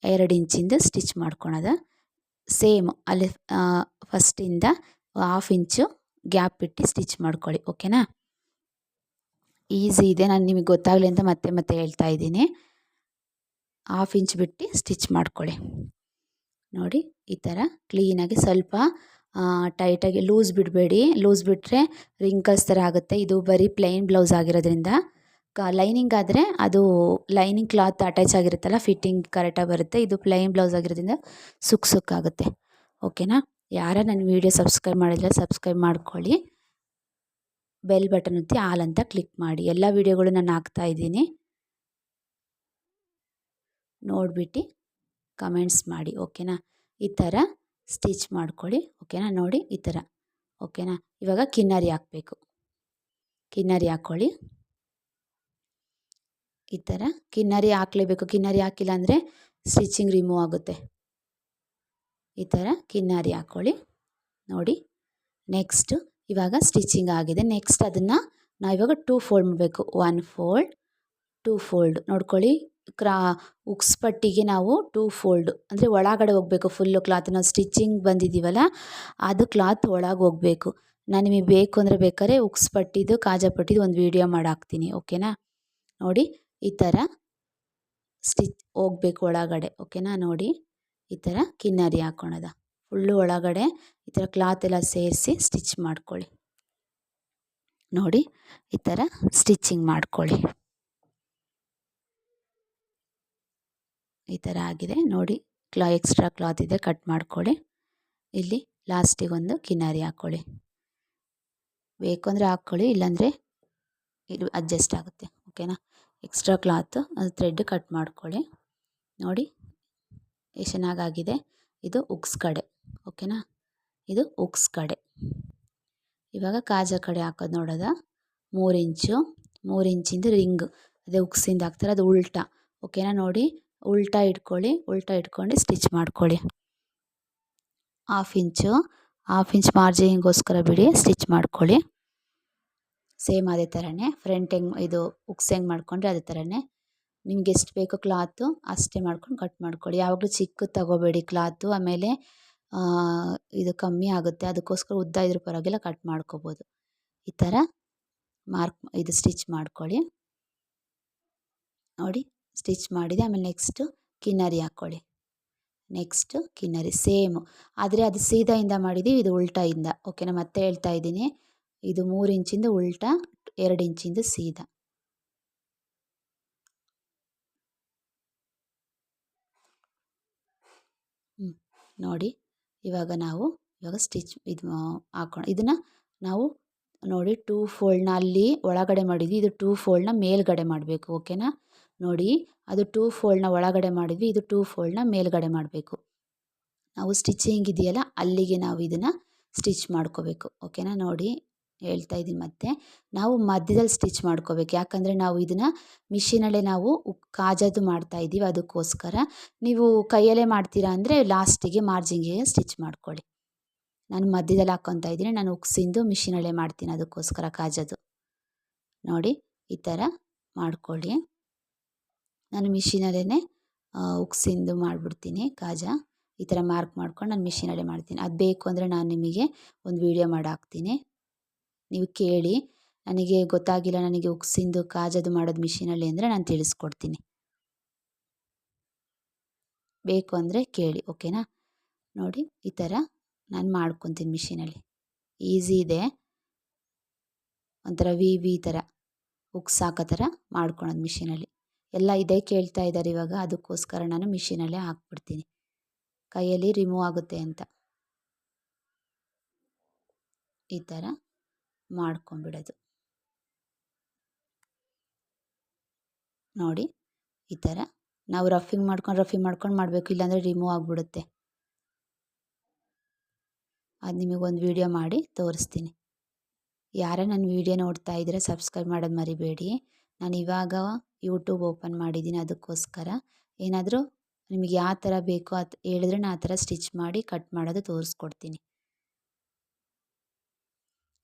2 ಇಂಚಿಂದು ಸ್ಟಿಚ್ ಮಾಡ್ಕೊಳೋದ. ಸೇಮ್ ಅಲ್ಲಿ ಫಸ್ಟಿಂದ ಹಾಫ್ ಇಂಚು ಗ್ಯಾಪ್ ಬಿಟ್ಟು ಸ್ಟಿಚ್ ಮಾಡ್ಕೊಳ್ಳಿ. ಓಕೆನಾ? ಈಸಿ ಇದೆ, ನಾನು ನಿಮಗೆ ಗೊತ್ತಾಗಲಿ ಅಂತ ಮತ್ತೆ ಹೇಳ್ತಾ ಇದ್ದೀನಿ. ಹಾಫ್ ಇಂಚ್ ಬಿಟ್ಟು ಸ್ಟಿಚ್ ಮಾಡ್ಕೊಳ್ಳಿ. ನೋಡಿ, ಈ ಥರ ಕ್ಲೀನಾಗಿ ಸ್ವಲ್ಪ ಟೈಟಾಗಿ ಲೂಸ್ ಬಿಡಬೇಡಿ. ಲೂಸ್ ಬಿಟ್ಟರೆ ರಿಂಕಲ್ಸ್ ಥರ ಆಗುತ್ತೆ. ಇದು ಬರೀ ಪ್ಲೈನ್ ಬ್ಲೌಸ್ ಆಗಿರೋದ್ರಿಂದ, ಲೈನಿಂಗ್ ಆದರೆ ಅದು ಲೈನಿಂಗ್ ಕ್ಲಾತ್ ಅಟ್ಯಾಚ್ ಆಗಿರುತ್ತಲ್ಲ, ಫಿಟ್ಟಿಂಗ್ ಕರೆಕ್ಟಾಗಿ ಬರುತ್ತೆ. ಇದು ಪ್ಲೈನ್ ಬ್ಲೌಸ್ ಆಗಿರೋದ್ರಿಂದ ಸುಕ್ಕಾಗುತ್ತೆ. ಓಕೆನಾ? ಯಾರ ನನ್ನ ವೀಡಿಯೋ ಸಬ್ಸ್ಕ್ರೈಬ್ ಮಾಡಿದರೆ ಸಬ್ಸ್ಕ್ರೈಬ್ ಮಾಡ್ಕೊಳ್ಳಿ, ಬೆಲ್ ಬಟನ್ ಒತ್ತಿ ಆಲ್ ಅಂತ ಕ್ಲಿಕ್ ಮಾಡಿ. ಎಲ್ಲ ವೀಡಿಯೋಗಳು ನಾನು ಹಾಕ್ತಾಯಿದ್ದೀನಿ, ನೋಡಿಬಿಟ್ಟು ಕಮೆಂಟ್ಸ್ ಮಾಡಿ. ಓಕೆನಾ? ಈ ಥರ ಸ್ಟಿಚ್ ಮಾಡ್ಕೊಳ್ಳಿ. ಓಕೆನಾ? ನೋಡಿ, ಈ ಥರ. ಓಕೆನಾ? ಇವಾಗ ಕಿನ್ನರಿ ಹಾಕಬೇಕು. ಕಿನ್ನರಿ ಹಾಕ್ಕೊಳ್ಳಿ. ಈ ಥರ ಕಿನ್ನರಿ ಹಾಕಲೇಬೇಕು. ಕಿನ್ನರಿ ಹಾಕಿಲ್ಲ ಅಂದರೆ ಸ್ಟಿಚಿಂಗ್ ರಿಮೂವ್ ಆಗುತ್ತೆ. ಈ ಥರ ಕಿನ್ನರಿ ಹಾಕ್ಕೊಳ್ಳಿ. ನೋಡಿ, ನೆಕ್ಸ್ಟ್ ಇವಾಗ ಸ್ಟಿಚಿಂಗ್ ಆಗಿದೆ. ನೆಕ್ಸ್ಟ್ ಅದನ್ನು ನಾವಿವಾಗ 2 ಫೋಲ್ಡ್ ಮಾಡಬೇಕು. 1 ಫೋಲ್ಡ್, 2 ಫೋಲ್ಡ್. ನೋಡ್ಕೊಳ್ಳಿ, ಉಕ್ಸ್ ಪಟ್ಟಿಗೆ ನಾವು 2 ಫೋಲ್ಡ್ ಅಂದರೆ ಒಳಗಡೆ ಹೋಗಬೇಕು. ಫುಲ್ಲು ಕ್ಲಾತ್ ನಾವು ಸ್ಟಿಚಿಂಗ್ ಬಂದಿದ್ದೀವಲ್ಲ, ಅದು ಕ್ಲಾತ್ ಒಳಗೆ ಹೋಗಬೇಕು. ನಾನು ನಿಮಗೆ ಬೇಕು ಅಂದರೆ ಬೇಕಾದ್ರೆ ಉಕ್ಸ್ ಪಟ್ಟಿದು ಕಾಜಾ ಪಟ್ಟಿದು ಒಂದು ವೀಡಿಯೋ ಮಾಡಿ ಹಾಕ್ತೀನಿ. ಓಕೆನಾ? ನೋಡಿ, ಈ ಥರ ಸ್ಟಿಚ್ ಹೋಗಬೇಕು ಒಳಗಡೆ. ಓಕೆನಾ? ನೋಡಿ, ಈ ಥರ ಕಿನ್ನರಿ ಹಾಕ್ಕೊಳೋದ. ಫುಲ್ಲು ಒಳಗಡೆ ಈ ಥರ ಕ್ಲಾತ್ ಎಲ್ಲ ಸೇರಿಸಿ ಸ್ಟಿಚ್ ಮಾಡ್ಕೊಳ್ಳಿ. ನೋಡಿ, ಈ ಥರ ಸ್ಟಿಚಿಂಗ್ ಮಾಡ್ಕೊಳ್ಳಿ. ಈ ಥರ ಆಗಿದೆ ನೋಡಿ. ಎಕ್ಸ್ಟ್ರಾ ಕ್ಲಾತ್ ಇದೆ, ಕಟ್ ಮಾಡ್ಕೊಳ್ಳಿ. ಇಲ್ಲಿ ಲಾಸ್ಟಿಗೊಂದು ಕಿನ್ನರಿ ಹಾಕ್ಕೊಳ್ಳಿ. ಬೇಕು ಅಂದರೆ ಹಾಕ್ಕೊಳ್ಳಿ, ಇಲ್ಲಾಂದರೆ ಇದು ಅಡ್ಜಸ್ಟ್ ಆಗುತ್ತೆ. ಓಕೆನಾ. ಎಕ್ಸ್ಟ್ರಾ ಕ್ಲಾತು ಅದು ಥ್ರೆಡ್ ಕಟ್ ಮಾಡ್ಕೊಳ್ಳಿ. ನೋಡಿ ಎಷ್ಟು ಚೆನ್ನಾಗಾಗಿದೆ. ಇದು ಉಕ್ಸ್ ಕಡೆ. ಓಕೆನಾ. ಇದು ಉಕ್ಸ್ ಕಡೆ. ಇವಾಗ ಕಾಜಾ ಕಡೆ ಹಾಕೋದು ನೋಡೋದ. 3 ಇಂಚು 3 ಇಂಚಿಂದು ರಿಂಗ್ ಅದೇ ಉಕ್ಸಿಂದ ಹಾಕ್ತಾರೆ, ಅದು ಉಲ್ಟಾ. ಓಕೆನಾ. ನೋಡಿ ಉಲ್ಟಾ ಇಟ್ಕೊಳ್ಳಿ. ಉಲ್ಟಾ ಇಟ್ಕೊಂಡು ಸ್ಟಿಚ್ ಮಾಡ್ಕೊಳ್ಳಿ. 1/2 ಇಂಚ್ ಮಾರ್ಜಿನ್ಗೋಸ್ಕರ ಬಿಡಿ, ಸ್ಟಿಚ್ ಮಾಡ್ಕೊಳ್ಳಿ. ಸೇಮ್ ಅದೇ ಥರನೇ ಫ್ರಂಟ್ ಇದು ಉಕ್ಸ್ ಹೆಂಗೆ ಮಾಡ್ಕೊಂಡ್ರೆ ಅದೇ ಥರನೇ. ನಿಮ್ಗೆ ಎಷ್ಟು ಬೇಕೋ ಕ್ಲಾತು ಅಷ್ಟೇ ಮಾಡ್ಕೊಂಡು ಕಟ್ ಮಾಡ್ಕೊಳ್ಳಿ. ಯಾವಾಗಲೂ ಚಿಕ್ಕದು ತಗೋಬೇಡಿ ಕ್ಲಾತು, ಆಮೇಲೆ ಇದು ಕಮ್ಮಿ ಆಗುತ್ತೆ. ಅದಕ್ಕೋಸ್ಕರ ಉದ್ದ ಇದ್ರ ಪರವಾಗಿಲ್ಲ ಕಟ್ ಮಾಡ್ಕೋಬೋದು. ಈ ಥರ ಇದು ಸ್ಟಿಚ್ ಮಾಡ್ಕೊಳ್ಳಿ. ನೋಡಿ ಸ್ಟಿಚ್ ಮಾಡಿದೆ. ಆಮೇಲೆ ನೆಕ್ಸ್ಟು ಕಿನ್ನರಿ ಹಾಕ್ಕೊಳ್ಳಿ. ನೆಕ್ಸ್ಟು ಕಿನ್ನರಿ ಸೇಮು, ಆದರೆ ಅದು ಸೀದಾಯಿಂದ ಮಾಡಿದ್ದೀವಿ, ಇದು ಉಲ್ಟಾಯಿಂದ. ಓಕೆನಾ. ಮತ್ತೆ ಹೇಳ್ತಾ ಇದ್ದೀನಿ, ಇದು 3 ಇಂಚಿಂದ ಉಲ್ಟಾ, 2 ಇಂಚಿಂದ ಸೀದಾ. ನೋಡಿ ಇವಾಗ ಸ್ಟಿಚ್ ಇದು ಇದನ್ನು ನಾವು ನೋಡಿ 2 ಫೋಲ್ಡ್ನ ಅಲ್ಲಿ ಒಳಗಡೆ ಮಾಡಿದ್ವಿ, ಇದು 2 ಫೋಲ್ಡ್ನ ಮೇಲ್ಗಡೆ ಮಾಡಬೇಕು. ಓಕೆನಾ. ನೋಡಿ ಅದು 2 ಫೋಲ್ಡ್ನ ಒಳಗಡೆ ಮಾಡಿದ್ವಿ, ಇದು 2 ಫೋಲ್ಡ್ನ ಮೇಲ್ಗಡೆ ಮಾಡಬೇಕು. ನಾವು ಸ್ಟಿಚಿಂಗ್ ಇದೆಯಲ್ಲ ಅಲ್ಲಿಗೆ ನಾವು ಇದನ್ನು ಸ್ಟಿಚ್ ಮಾಡ್ಕೋಬೇಕು. ಓಕೆನಾ. ನೋಡಿ ಹೇಳ್ತಾ ಇದ್ದೀನಿ, ಮತ್ತೆ ನಾವು ಮಧ್ಯದಲ್ಲಿ ಸ್ಟಿಚ್ ಮಾಡ್ಕೋಬೇಕು. ಯಾಕಂದರೆ ನಾವು ಇದನ್ನು ಮಿಷಿನಲ್ಲೇ ನಾವು ಕಾಜಾದು ಮಾಡ್ತಾ ಇದ್ದೀವಿ, ಅದಕ್ಕೋಸ್ಕರ. ನೀವು ಕೈಯಲ್ಲೇ ಮಾಡ್ತೀರಾ ಅಂದರೆ ಲಾಸ್ಟಿಗೆ ಮಾರ್ಜಿನ್ಗೆ ಸ್ಟಿಚ್ ಮಾಡ್ಕೊಳ್ಳಿ. ನಾನು ಮಧ್ಯದಲ್ಲಿ ಹಾಕ್ಕೊತಾ ಇದ್ದೀನಿ, ನಾನು ಉಕ್ಸಿಂದು ಮಿಷಿನಲ್ಲೇ ಮಾಡ್ತೀನಿ, ಅದಕ್ಕೋಸ್ಕರ ಕಾಜಾದು. ನೋಡಿ ಈ ಥರ ಮಾಡ್ಕೊಳ್ಳಿ. ನಾನು ಮಿಷಿನಲ್ಲೇ ಉಕ್ಸಿಂದು ಮಾಡಿಬಿಡ್ತೀನಿ ಕಾಜಾ. ಈ ಥರ ಮಾರ್ಕ್ ಮಾಡ್ಕೊಂಡು ನಾನು ಮಿಷಿನಲ್ಲೇ ಮಾಡ್ತೀನಿ. ಅದು ಬೇಕು ಅಂದರೆ ನಾನು ನಿಮಗೆ ಒಂದು ವೀಡಿಯೋ ಮಾಡಿ ಹಾಕ್ತೀನಿ, ನೀವು ಕೇಳಿ. ನನಗೆ ಗೊತ್ತಾಗಿಲ್ಲ, ನನಗೆ ಉಕ್ಸಿಂದು ಕಾಜಾದು ಮಾಡೋದು ಮಿಷಿನಲ್ಲಿ ಅಂದರೆ ನಾನು ತಿಳಿಸ್ಕೊಡ್ತೀನಿ. ಬೇಕು ಅಂದರೆ ಕೇಳಿ. ಓಕೆನಾ. ನೋಡಿ ಈ ಥರ ನಾನು ಮಾಡ್ಕೊತೀನಿ ಮಿಷಿನಲ್ಲಿ. ಈಸಿ ಇದೆ, ಒಂಥರ ವಿ ಥರ ಉಕ್ಸ್ ಹಾಕೋ ಥರ ಮಾಡ್ಕೊಳೋದು ಮಿಷಿನಲ್ಲಿ. ಎಲ್ಲ ಇದೇ ಕೇಳ್ತಾ ಇದ್ದಾರೆ ಇವಾಗ, ಅದಕ್ಕೋಸ್ಕರ ನಾನು ಮಿಷಿನಲ್ಲೇ ಹಾಕ್ಬಿಡ್ತೀನಿ, ಕೈಯಲ್ಲಿ ರಿಮೂವ್ ಆಗುತ್ತೆ ಅಂತ. ಈ ಥರ ಮಾಡ್ಕೊಂಬಿಡೋದು. ನೋಡಿ ಈ ಥರ ನಾವು ರಫಿಂಗ್ ಮಾಡ್ಕೊಂಡು ಮಾಡಬೇಕು, ಇಲ್ಲಾಂದರೆ ರಿಮೂವ್ ಆಗಿಬಿಡುತ್ತೆ. ಅದು ನಿಮಗೊಂದು ವೀಡಿಯೋ ಮಾಡಿ ತೋರಿಸ್ತೀನಿ. ಯಾರೇ ನನ್ನ ವೀಡಿಯೋ ನೋಡ್ತಾ ಇದ್ದರೆ ಸಬ್ಸ್ಕ್ರೈಬ್ ಮಾಡೋದು ಮರಿಬೇಡಿ. ನಾನು ಇವಾಗ ಯೂಟ್ಯೂಬ್ ಓಪನ್ ಮಾಡಿದ್ದೀನಿ, ಅದಕ್ಕೋಸ್ಕರ. ಏನಾದರೂ ನಿಮಗೆ ಯಾವ ಥರ ಬೇಕೋ ಅದು ಹೇಳಿದ್ರೆ ನಾನು ಆ ಥರ ಸ್ಟಿಚ್ ಮಾಡಿ ಕಟ್ ಮಾಡೋದು ತೋರಿಸ್ಕೊಡ್ತೀನಿ.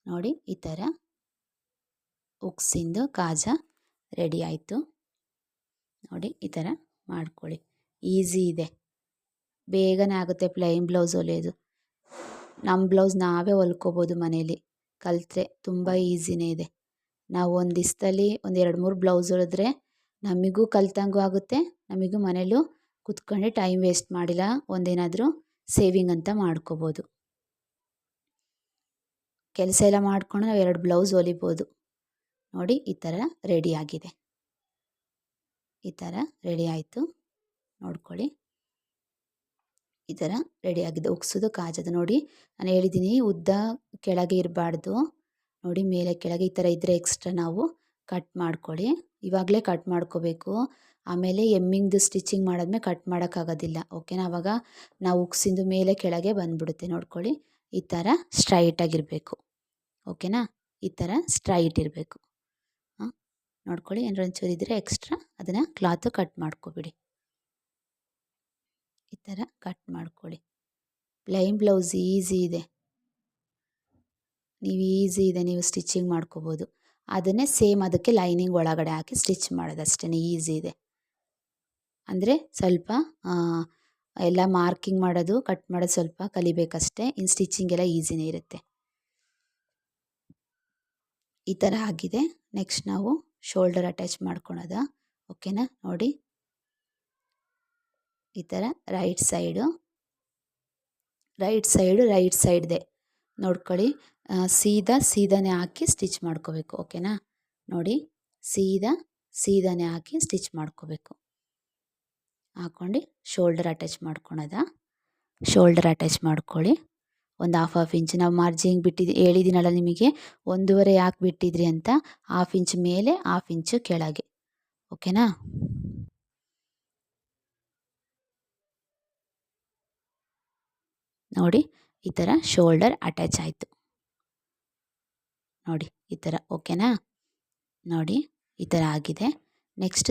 ನೋಡಿ ಈ ಥರ ಉಕ್ಸಿಂದು ಕಾಜಾ ರೆಡಿ ಆಯಿತು. ನೋಡಿ ಈ ಥರ ಮಾಡ್ಕೊಳ್ಳಿ. ಈಸಿ ಇದೆ, ಬೇಗನೆ ಆಗುತ್ತೆ. ಪ್ಲೈನ್ ಬ್ಲೌಸ್ ಹೊಲಿಯೋದು, ನಮ್ಮ ಬ್ಲೌಸ್ ನಾವೇ ಹೊಲ್ಕೋಬೋದು ಮನೇಲಿ ಕಲಿತ್ರೆ, ತುಂಬ ಈಸಿನೇ ಇದೆ. ನಾವು ಒಂದು ದಿವಸದಲ್ಲಿ ಒಂದು 2-3 ಬ್ಲೌಸ್ ಹೊಲಿದ್ರೆ ನಮಗೂ ಕಲ್ತಂಗೂ ಆಗುತ್ತೆ, ನಮಗೂ ಮನೇಲೂ ಕುತ್ಕೊಂಡು ಟೈಮ್ ವೇಸ್ಟ್ ಮಾಡಿಲ್ಲ, ಒಂದೇನಾದರೂ ಸೇವಿಂಗ್ ಅಂತ ಮಾಡ್ಕೋಬೋದು. ಕೆಲಸ ಎಲ್ಲ ಮಾಡ್ಕೊಂಡು ನಾವು 2 ಬ್ಲೌಸ್ ಹೊಲಿಬೋದು. ನೋಡಿ ಈ ಥರ ರೆಡಿ ಆಗಿದೆ. ಈ ಥರ ರೆಡಿ ಆಯಿತು, ನೋಡ್ಕೊಳ್ಳಿ. ಈ ಥರ ರೆಡಿ ಆಗಿದೆ ಉಕ್ಸೋದು ಕಾಜೋದು. ನೋಡಿ ನಾನು ಹೇಳಿದ್ದೀನಿ ಉದ್ದ ಕೆಳಗೆ ಇರಬಾರ್ದು, ನೋಡಿ ಮೇಲೆ ಕೆಳಗೆ ಈ ಥರ ಇದ್ದರೆ ಎಕ್ಸ್ಟ್ರಾ ನಾವು ಕಟ್ ಮಾಡ್ಕೊಳ್ಳಿ. ಇವಾಗಲೇ ಕಟ್ ಮಾಡ್ಕೋಬೇಕು, ಆಮೇಲೆ ಎಮ್ಮಿಂಗ್ದು ಸ್ಟಿಚಿಂಗ್ ಮಾಡಾದ್ಮೇಲೆ ಕಟ್ ಮಾಡೋಕ್ಕಾಗೋದಿಲ್ಲ. ಓಕೆನಾ. ಆವಾಗ ನಾವು ಉಕ್ಸಿಂದು ಮೇಲೆ ಕೆಳಗೆ ಬಂದುಬಿಡುತ್ತೆ. ನೋಡ್ಕೊಳ್ಳಿ ಈ ಥರ ಸ್ಟ್ರೈಟಾಗಿರಬೇಕು. ಓಕೆನಾ. ಈ ಥರ ಸ್ಟ್ರೈಟ್ ಇರಬೇಕು. ನೋಡ್ಕೊಳ್ಳಿ, ಏನಾರು ಒಂಚೂರು ಇದ್ದರೆ ಎಕ್ಸ್ಟ್ರಾ ಅದನ್ನು ಕ್ಲಾತು ಕಟ್ ಮಾಡ್ಕೊಬಿಡಿ. ಈ ಥರ ಕಟ್ ಮಾಡ್ಕೊಳ್ಳಿ. ಪ್ಲೈನ್ ಬ್ಲೌಸ್ ಈಸಿ ಇದೆ, ನೀವು ಸ್ಟಿಚಿಂಗ್ ಮಾಡ್ಕೋಬೋದು. ಅದನ್ನೇ ಸೇಮ್ ಅದಕ್ಕೆ ಲೈನಿಂಗ್ ಒಳಗಡೆ ಹಾಕಿ ಸ್ಟಿಚ್ ಮಾಡೋದು ಅಷ್ಟೇ, ಈಸಿ ಇದೆ. ಅಂದರೆ ಸ್ವಲ್ಪ ಎಲ್ಲ ಮಾರ್ಕಿಂಗ್ ಮಾಡೋದು ಕಟ್ ಮಾಡೋದು ಸ್ವಲ್ಪ ಕಲಿಬೇಕಷ್ಟೇ, ಇನ್ನು ಸ್ಟಿಚಿಂಗ್ ಎಲ್ಲ ಈಸಿನೇ ಇರುತ್ತೆ. ಈ ಥರ ಆಗಿದೆ. ನೆಕ್ಸ್ಟ್ ನಾವು ಶೋಲ್ಡರ್ ಅಟ್ಯಾಚ್ ಮಾಡ್ಕೊಳೋದ. ಓಕೆನಾ. ನೋಡಿ ಈ ಥರ ರೈಟ್ ಸೈಡ್ದೆ ನೋಡ್ಕೊಳ್ಳಿ, ಸೀದಾನೇ ಹಾಕಿ ಸ್ಟಿಚ್ ಮಾಡ್ಕೋಬೇಕು. ಓಕೆನಾ. ನೋಡಿ ಸೀದಾನೇ ಹಾಕಿ ಸ್ಟಿಚ್ ಮಾಡ್ಕೋಬೇಕು. ಹಾಕ್ಕೊಂಡು ಶೋಲ್ಡರ್ ಅಟ್ಯಾಚ್ ಮಾಡ್ಕೊಳೋದ. ಶೋಲ್ಡರ್ ಅಟ್ಯಾಚ್ ಮಾಡ್ಕೊಳ್ಳಿ. ಒಂದು ಹಾಫ್ ಇಂಚ್ ನಾವು ಮಾರ್ಜಿಂಗ್ ಹೇಳಿದ್ದೀನಲ್ಲ ನಿಮಗೆ, 1.5 ಯಾಕೆ ಬಿಟ್ಟಿದ್ರಿ ಅಂತ, ಹಾಫ್ ಇಂಚ್ ಮೇಲೆ ಹಾಫ್ ಇಂಚು ಕೆಳಗೆ. ಓಕೆನಾ? ನೋಡಿ ಈ ಥರ ಶೋಲ್ಡರ್ ಅಟ್ಯಾಚ್ ಆಯಿತು ನೋಡಿ ಈ ಥರ. ಓಕೆನಾ? ನೋಡಿ ಈ ಥರ ಆಗಿದೆ. ನೆಕ್ಸ್ಟ್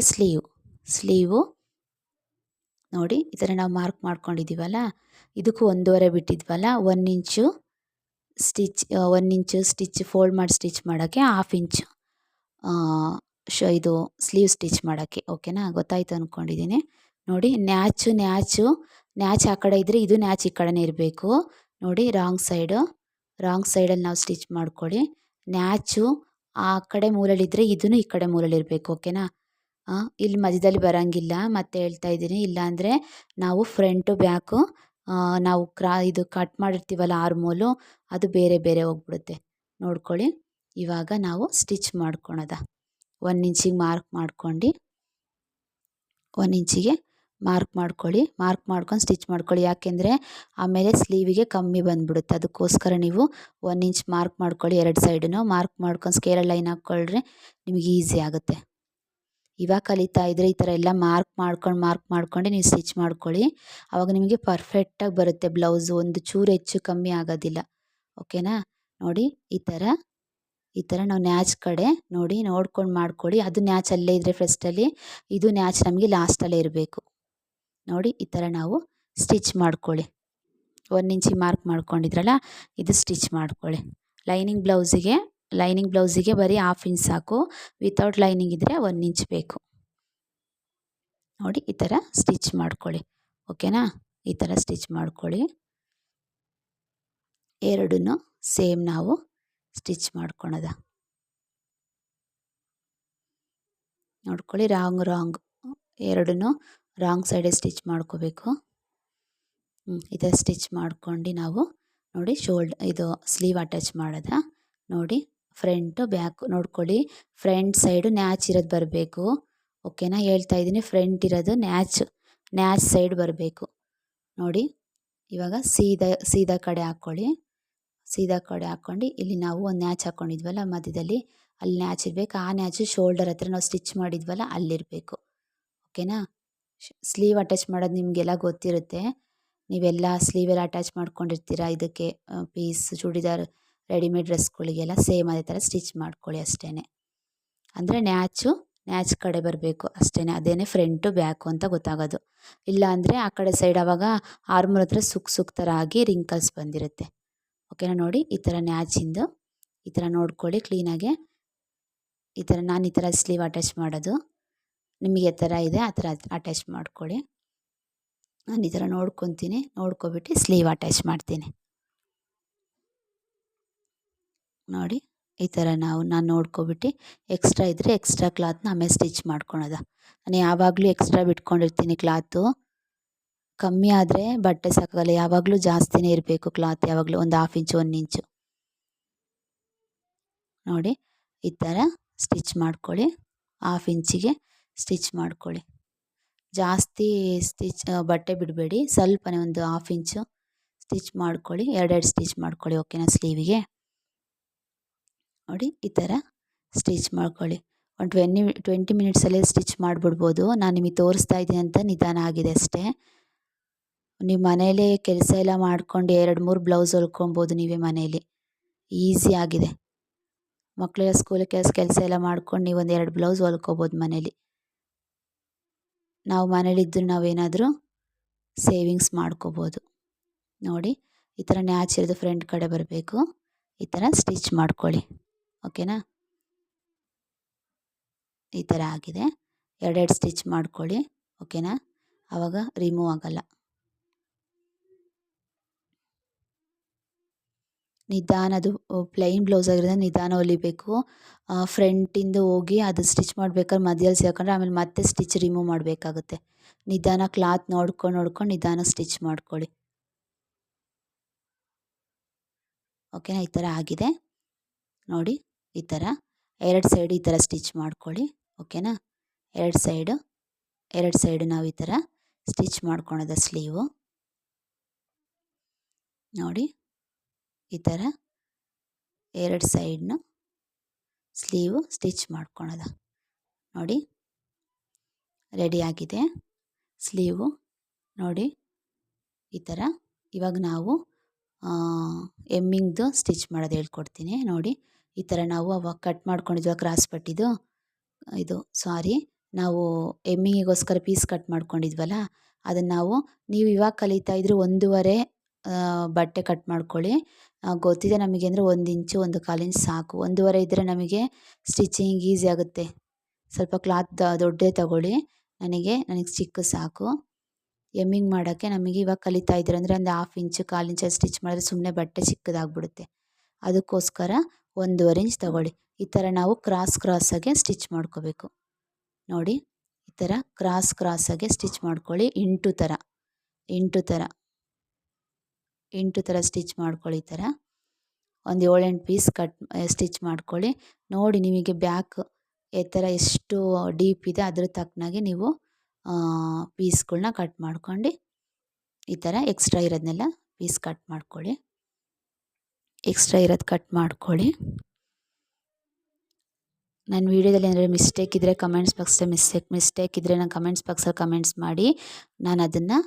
ಸ್ಲೀವು ನೋಡಿ ಈ ಥರ ನಾವು ಮಾರ್ಕ್ ಮಾಡ್ಕೊಂಡಿದ್ದೀವಲ್ಲ, ಇದಕ್ಕೂ 1.5 ಬಿಟ್ಟಿದ್ವಲ್ಲ, 1 ಇಂಚು ಸ್ಟಿಚ್ ಫೋಲ್ಡ್ ಮಾಡಿ ಸ್ಟಿಚ್ ಮಾಡೋಕ್ಕೆ, ಹಾಫ್ ಇಂಚು ಇದು ಸ್ಲೀವ್ ಸ್ಟಿಚ್ ಮಾಡೋಕ್ಕೆ. ಓಕೆನಾ? ಗೊತ್ತಾಯ್ತು ಅಂದ್ಕೊಂಡಿದ್ದೀನಿ. ನೋಡಿ ನ್ಯಾಚ್ ಆ ಕಡೆ ಇದ್ದರೆ ಇದು ನ್ಯಾಚ್ ಈ ಕಡೆನೇ ಇರಬೇಕು. ನೋಡಿ ರಾಂಗ್ ಸೈಡಲ್ಲಿ ನಾವು ಸ್ಟಿಚ್ ಮಾಡ್ಕೊಳ್ಳಿ. ನ್ಯಾಚು ಆ ಕಡೆ ಮೂಲೆಯಲ್ಲಿದ್ದರೆ ಇದೂ ಈ ಕಡೆ ಮೂಲೆಯಲ್ಲಿರಬೇಕು. ಓಕೆನಾ? ಇಲ್ಲಿ ಮಧ್ಯದಲ್ಲಿ ಬರೋಂಗಿಲ್ಲ, ಮತ್ತೆ ಹೇಳ್ತಾ ಇದ್ದೀನಿ. ಇಲ್ಲಾಂದರೆ ನಾವು ಫ್ರಂಟು ಬ್ಯಾಕು ನಾವು ಇದು ಕಟ್ ಮಾಡಿರ್ತೀವಲ್ಲ ಆರ್ಮೋಲು, ಅದು ಬೇರೆ ಬೇರೆ ಹೋಗ್ಬಿಡುತ್ತೆ. ನೋಡ್ಕೊಳ್ಳಿ. ಇವಾಗ ನಾವು ಸ್ಟಿಚ್ ಮಾಡ್ಕೊಳೋದ. 1 ಇಂಚಿಗೆ ಮಾರ್ಕ್ ಮಾಡ್ಕೊಂಡು 1 ಇಂಚಿಗೆ ಮಾರ್ಕ್ ಮಾಡ್ಕೊಂಡು ಸ್ಟಿಚ್ ಮಾಡ್ಕೊಳ್ಳಿ. ಯಾಕೆಂದರೆ ಆಮೇಲೆ ಸ್ಲೀವಿಗೆ ಕಮ್ಮಿ ಬಂದುಬಿಡುತ್ತೆ. ಅದಕ್ಕೋಸ್ಕರ ನೀವು 1 ಇಂಚ್ ಮಾರ್ಕ್ ಮಾಡ್ಕೊಳ್ಳಿ. 2 ಸೈಡನ್ನು ಮಾರ್ಕ್ ಮಾಡ್ಕೊಂಡು ಸ್ಕೇಲಲ್ಲಿ ಲೈನ್ ಹಾಕ್ಕೊಳ್ರೆ ನಿಮಗೆ ಈಸಿ ಆಗುತ್ತೆ. ಇವಾಗ ಕಲಿತಾ ಇದ್ದರೆ ಈ ಥರ ಎಲ್ಲ ಮಾರ್ಕ್ ಮಾಡ್ಕೊಂಡು ನೀವು ಸ್ಟಿಚ್ ಮಾಡ್ಕೊಳ್ಳಿ. ಆವಾಗ ನಿಮಗೆ ಪರ್ಫೆಕ್ಟಾಗಿ ಬರುತ್ತೆ ಬ್ಲೌಸು, ಒಂದು ಚೂರು ಹೆಚ್ಚು ಕಮ್ಮಿ ಆಗೋದಿಲ್ಲ. ಓಕೆನಾ? ನೋಡಿ ಈ ಥರ ನಾವು ನ್ಯಾಚ್ ಕಡೆ ನೋಡ್ಕೊಂಡು ಮಾಡ್ಕೊಳ್ಳಿ. ಅದು ನ್ಯಾಚ್ ಅಲ್ಲೇ ಇದ್ದರೆ ಫಸ್ಟಲ್ಲಿ, ಇದು ನ್ಯಾಚ್ ನಮಗೆ ಲಾಸ್ಟಲ್ಲೇ ಇರಬೇಕು. ನೋಡಿ ಈ ಥರ ನಾವು ಸ್ಟಿಚ್ ಮಾಡ್ಕೊಳ್ಳಿ. 1 ಇಂಚಿಗೆ ಮಾರ್ಕ್ ಮಾಡ್ಕೊಂಡಿದ್ರಲ್ಲ, ಇದು ಸ್ಟಿಚ್ ಮಾಡ್ಕೊಳ್ಳಿ. ಲೈನಿಂಗ್ ಬ್ಲೌಸಿಗೆ ಬರೀ ಹಾಫ್ ಇಂಚ್ ಸಾಕು. ವಿತೌಟ್ ಲೈನಿಂಗ್ ಇದ್ದರೆ 1 ಇಂಚ್ ಬೇಕು. ನೋಡಿ ಈ ಥರ ಸ್ಟಿಚ್ ಮಾಡ್ಕೊಳ್ಳಿ. ಓಕೆನಾ? ಈ ಥರ ಸ್ಟಿಚ್ ಮಾಡ್ಕೊಳ್ಳಿ. ಎರಡನ್ನೂ ಸೇಮ್ ನಾವು ಸ್ಟಿಚ್ ಮಾಡ್ಕೊಳೋದ. ನೋಡ್ಕೊಳ್ಳಿ, ರಾಂಗ್ ಎರಡನ್ನೂ ರಾಂಗ್ ಸೈಡೇ ಸ್ಟಿಚ್ ಮಾಡ್ಕೋಬೇಕು. ಈ ಥರ ಸ್ಟಿಚ್ ಮಾಡ್ಕೊಂಡು ನಾವು ನೋಡಿ ಇದು ಸ್ಲೀವ್ ಅಟ್ಯಾಚ್ ಮಾಡೋದ. ನೋಡಿ ಫ್ರಂಟು ಬ್ಯಾಕು ನೋಡ್ಕೊಳ್ಳಿ. ಫ್ರಂಟ್ ಸೈಡು ನ್ಯಾಚ್ ಇರೋದು ಬರಬೇಕು. ಓಕೆನಾ? ಹೇಳ್ತಾ ಇದ್ದೀನಿ, ಫ್ರಂಟ್ ಇರೋದು ನ್ಯಾಚ್ ಸೈಡ್ ಬರಬೇಕು. ನೋಡಿ ಇವಾಗ ಸೀದಾ ಕಡೆ ಹಾಕ್ಕೊಳ್ಳಿ. ಸೀದಾ ಕಡೆ ಹಾಕ್ಕೊಂಡು ಇಲ್ಲಿ ನಾವು ಒಂದು ನ್ಯಾಚ್ ಹಾಕ್ಕೊಂಡಿದ್ವಲ್ಲ ಮಧ್ಯದಲ್ಲಿ, ಅಲ್ಲಿ ನ್ಯಾಚ್ ಇರಬೇಕು. ಆ ನ್ಯಾಚು ಶೋಲ್ಡರ್ ಹತ್ರ ನಾವು ಸ್ಟಿಚ್ ಮಾಡಿದ್ವಲ್ಲ ಅಲ್ಲಿರಬೇಕು. ಓಕೆನಾ? ಸ್ಲೀವ್ ಅಟ್ಯಾಚ್ ಮಾಡೋದು ನಿಮಗೆಲ್ಲ ಗೊತ್ತಿರುತ್ತೆ. ನೀವೆಲ್ಲ ಸ್ಲೀವೆಲ್ಲ ಅಟ್ಯಾಚ್ ಮಾಡ್ಕೊಂಡಿರ್ತೀರ. ಇದಕ್ಕೆ ಪೀಸ್ ಚೂಡಿದಾರ್ ರೆಡಿಮೇಡ್ ಡ್ರೆಸ್ಗಳಿಗೆಲ್ಲ ಸೇಮ್ ಅದೇ ಥರ ಸ್ಟಿಚ್ ಮಾಡ್ಕೊಳ್ಳಿ ಅಷ್ಟೇ. ಅಂದರೆ ನ್ಯಾಚ್ ಕಡೆ ಬರಬೇಕು ಅಷ್ಟೇ. ಅದೇನೇ ಫ್ರಂಟು ಬ್ಯಾಕು ಅಂತ ಗೊತ್ತಾಗೋದು. ಇಲ್ಲ ಅಂದರೆ ಆ ಕಡೆ ಸೈಡ್ ಆವಾಗ ಆರ್ಮೂಲ್ ಹತ್ರ ಸುಕ್ ಥರ ಆಗಿ ರಿಂಕಲ್ಸ್ ಬಂದಿರುತ್ತೆ. ಓಕೆನಾ? ನೋಡಿ ಈ ಥರ ನ್ಯಾಚಿಂದು ಈ ಥರ ನೋಡ್ಕೊಳ್ಳಿ ಕ್ಲೀನಾಗೆ. ನಾನು ಈ ಥರ ಸ್ಲೀವ್ ಅಟ್ಯಾಚ್ ಮಾಡೋದು. ನಿಮಗೆ ಆ ಥರ ಇದೆ ಆ ಥರ ಅಟ್ಯಾಚ್ ಮಾಡ್ಕೊಳ್ಳಿ. ನಾನು ಈ ಥರ ನೋಡ್ಕೊಬಿಟ್ಟು ಸ್ಲೀವ್ ಅಟ್ಯಾಚ್ ಮಾಡ್ತೀನಿ. ನೋಡಿ ಈ ಥರ ನಾನು ನೋಡ್ಕೊಬಿಟ್ಟು ಎಕ್ಸ್ಟ್ರಾ ಇದ್ದರೆ ಎಕ್ಸ್ಟ್ರಾ ಕ್ಲಾತ್ನ ಆಮೇಲೆ ಸ್ಟಿಚ್ ಮಾಡ್ಕೊಳೋದ. ನಾನು ಯಾವಾಗಲೂ ಎಕ್ಸ್ಟ್ರಾ ಬಿಟ್ಕೊಂಡಿರ್ತೀನಿ ಕ್ಲಾತು. ಕಮ್ಮಿ ಆದರೆ ಬಟ್ಟೆ ಸಾಕಾಗಲ್ಲ. ಯಾವಾಗಲೂ ಜಾಸ್ತಿನೇ ಇರಬೇಕು ಕ್ಲಾತ್, ಯಾವಾಗಲೂ ಒಂದು ಹಾಫ್ ಇಂಚು 1 ಇಂಚು. ನೋಡಿ ಈ ಥರ ಸ್ಟಿಚ್ ಮಾಡ್ಕೊಳ್ಳಿ. ಹಾಫ್ ಇಂಚಿಗೆ ಸ್ಟಿಚ್ ಮಾಡ್ಕೊಳ್ಳಿ. ಜಾಸ್ತಿ ಬಟ್ಟೆ ಬಿಡಬೇಡಿ, ಸ್ವಲ್ಪನೇ ಒಂದು ಹಾಫ್ ಇಂಚು ಸ್ಟಿಚ್ ಮಾಡ್ಕೊಳ್ಳಿ. 2 ಸ್ಟಿಚ್ ಮಾಡ್ಕೊಳ್ಳಿ. ಓಕೆನಾ? ಸ್ಲೀವಿಗೆ ನೋಡಿ ಈ ಥರ ಸ್ಟಿಚ್ ಮಾಡ್ಕೊಳ್ಳಿ. ಒಂದು 20 ಮಿನಿಟ್ಸಲ್ಲೇ ಸ್ಟಿಚ್ ಮಾಡಿಬಿಡ್ಬೋದು. ನಾನು ನಿಮಗೆ ತೋರಿಸ್ತಾ ಇದ್ದೀನಿ ಅಂತ ನಿಧಾನ ಆಗಿದೆ ಅಷ್ಟೇ. ನೀವು ಮನೇಲೇ ಕೆಲಸ ಎಲ್ಲ ಮಾಡ್ಕೊಂಡು 2-3 ಬ್ಲೌಸ್ ಹೊಲ್ಕೊಬೋದು ನೀವೇ ಮನೇಲಿ. ಈಸಿ ಆಗಿದೆ. ಮಕ್ಕಳೆಲ್ಲ ಸ್ಕೂಲಿಗೆ ಕೆಲಸ ಎಲ್ಲ ಮಾಡ್ಕೊಂಡು ನೀವು ಒಂದು 2 ಬ್ಲೌಸ್ ಹೊಲ್ಕೊಬೋದು ಮನೇಲಿ. ನಾವು ಮನೇಲಿದ್ದರೂ ನಾವೇನಾದರೂ ಸೇವಿಂಗ್ಸ್ ಮಾಡ್ಕೋಬೋದು. ನೋಡಿ ಈ ಥರ ನ್ಯಾಚ್ ಇರೋದು ಫ್ರಂಟ್ ಕಡೆ ಬರಬೇಕು. ಈ ಥರ ಸ್ಟಿಚ್ ಮಾಡ್ಕೊಳ್ಳಿ. ಓಕೆನಾ? ಈ ಥರ ಆಗಿದೆ. 2 ಸ್ಟಿಚ್ ಮಾಡ್ಕೊಳ್ಳಿ. ಓಕೆನಾ? ಆವಾಗ ರಿಮೂವ್ ಆಗಲ್ಲ. ನಿಧಾನದು ಪ್ಲೈನ್ ಬ್ಲೌಸ್ ಆಗಿರೋದ್ರಿಂದ ನಿಧಾನ ಹೊಲಿಬೇಕು. ಫ್ರಂಟಿಂದ ಹೋಗಿ ಅದು ಸ್ಟಿಚ್ ಮಾಡ್ಬೇಕಾದ್ರೆ ಮಧ್ಯದಲ್ಲಿ ಸೇರ್ಕೊಂಡ್ರೆ ಆಮೇಲೆ ಮತ್ತೆ ಸ್ಟಿಚ್ ರಿಮೂವ್ ಮಾಡಬೇಕಾಗುತ್ತೆ. ನಿಧಾನ ಕ್ಲಾತ್ ನೋಡ್ಕೊಂಡು ನಿಧಾನ ಸ್ಟಿಚ್ ಮಾಡ್ಕೊಳ್ಳಿ. ಓಕೆನಾ? ಈ ಥರ ಆಗಿದೆ. ನೋಡಿ ಈ ಥರ 2 ಸೈಡ್ ಈ ಥರ ಸ್ಟಿಚ್ ಮಾಡ್ಕೊಳ್ಳಿ. ಓಕೆನಾ? 2 ಸೈಡು ನಾವು ಈ ಥರ ಸ್ಟಿಚ್ ಮಾಡ್ಕೊಳೋದ ಸ್ಲೀವು. ನೋಡಿ ಈ ಥರ ಎರಡು ಸೈಡ್ನು ಸ್ಲೀವು ಸ್ಟಿಚ್ ಮಾಡ್ಕೊಳೋದು. ನೋಡಿ ರೆಡಿಯಾಗಿದೆ ಸ್ಲೀವು. ನೋಡಿ ಈ ಥರ. ಇವಾಗ ನಾವು ಎಮ್ಮಿಂಗ್ದು ಸ್ಟಿಚ್ ಮಾಡೋದು ಹೇಳ್ಕೊಡ್ತೀನಿ. ನೋಡಿ ಈ ಥರ ನಾವು ಅವಾಗ ಕಟ್ ಮಾಡ್ಕೊಂಡಿದ್ವಿ ಕ್ರಾಸ್ ಪಟ್ಟಿದು, ನಾವು ಎಮ್ಮಿಂಗಿಗೋಸ್ಕರ ಪೀಸ್ ಕಟ್ ಮಾಡ್ಕೊಂಡಿದ್ವಲ್ಲ, ಅದನ್ನು ನೀವು ಇವಾಗ ಕಲಿತಾ ಇದ್ರೆ 1.5 ಬಟ್ಟೆ ಕಟ್ ಮಾಡ್ಕೊಳ್ಳಿ. ಗೊತ್ತಿದೆ ನಮಗೆ ಅಂದರೆ 1 ಇಂಚು 1/4 ಇಂಚ್ ಸಾಕು. 1.5 ಇದ್ದರೆ ನಮಗೆ ಸ್ಟಿಚಿಂಗ್ ಈಸಿ ಆಗುತ್ತೆ. ಸ್ವಲ್ಪ ಕ್ಲಾತ್ ದೊಡ್ಡದೇ ತಗೊಳ್ಳಿ. ನನಗೆ ಚಿಕ್ಕ ಸಾಕು. ಎಮ್ಮಿಂಗ್ ಮಾಡೋಕ್ಕೆ ನಮಗೆ ಇವಾಗ ಕಲಿತಾ ಇದ್ದೀರ ಅಂದರೆ ಒಂದು 1/2 ಇಂಚು 1/4 ಇಂಚಲ್ಲಿ ಸ್ಟಿಚ್ ಮಾಡಿದ್ರೆ ಸುಮ್ಮನೆ ಬಟ್ಟೆ ಚಿಕ್ಕದಾಗ್ಬಿಡುತ್ತೆ. ಅದಕ್ಕೋಸ್ಕರ 1.5 ಇಂಚ್ ತಗೊಳ್ಳಿ. ಈ ಥರ ನಾವು ಕ್ರಾಸಾಗೆ ಸ್ಟಿಚ್ ಮಾಡ್ಕೋಬೇಕು. ನೋಡಿ ಈ ಥರ ಕ್ರಾಸಾಗೆ ಸ್ಟಿಚ್ ಮಾಡ್ಕೊಳ್ಳಿ. ಇಂಟು ಥರ ಸ್ಟಿಚ್ ಮಾಡ್ಕೊಳ್ಳಿ. ಈ ಥರ ಒಂದು 7-8 ಪೀಸ್ ಸ್ಟಿಚ್ ಮಾಡ್ಕೊಳ್ಳಿ. ನೋಡಿ ನಿಮಗೆ ಬ್ಯಾಕ್ ಎತ್ತರ ಎಷ್ಟು ಡೀಪ್ ಇದೆ ಅದ್ರ ತಕ್ಕನಾಗೆ ನೀವು ಪೀಸ್ಗಳನ್ನ ಕಟ್ ಮಾಡ್ಕೊಂಡು ಈ ಥರ ಎಕ್ಸ್ಟ್ರಾ ಇರೋದನ್ನೆಲ್ಲ ಪೀಸ್ ಕಟ್ ಮಾಡ್ಕೊಳ್ಳಿ. ನನ್ನ ವೀಡಿಯೋದಲ್ಲಿ ಏನಾದರೂ ಮಿಸ್ಟೇಕ್ ಇದ್ದರೆ ಕಮೆಂಟ್ಸ್ ಬಾಕ್ಸಲ್ಲಿ ಮಿಸ್ಟೇಕ್ ಇದ್ದರೆ ನಾನು ಕಮೆಂಟ್ಸ್ ಬಾಕ್ಸಲ್ಲಿ ಕಮೆಂಟ್ಸ್ ಮಾಡಿ ನಾನು ಅದನ್ನು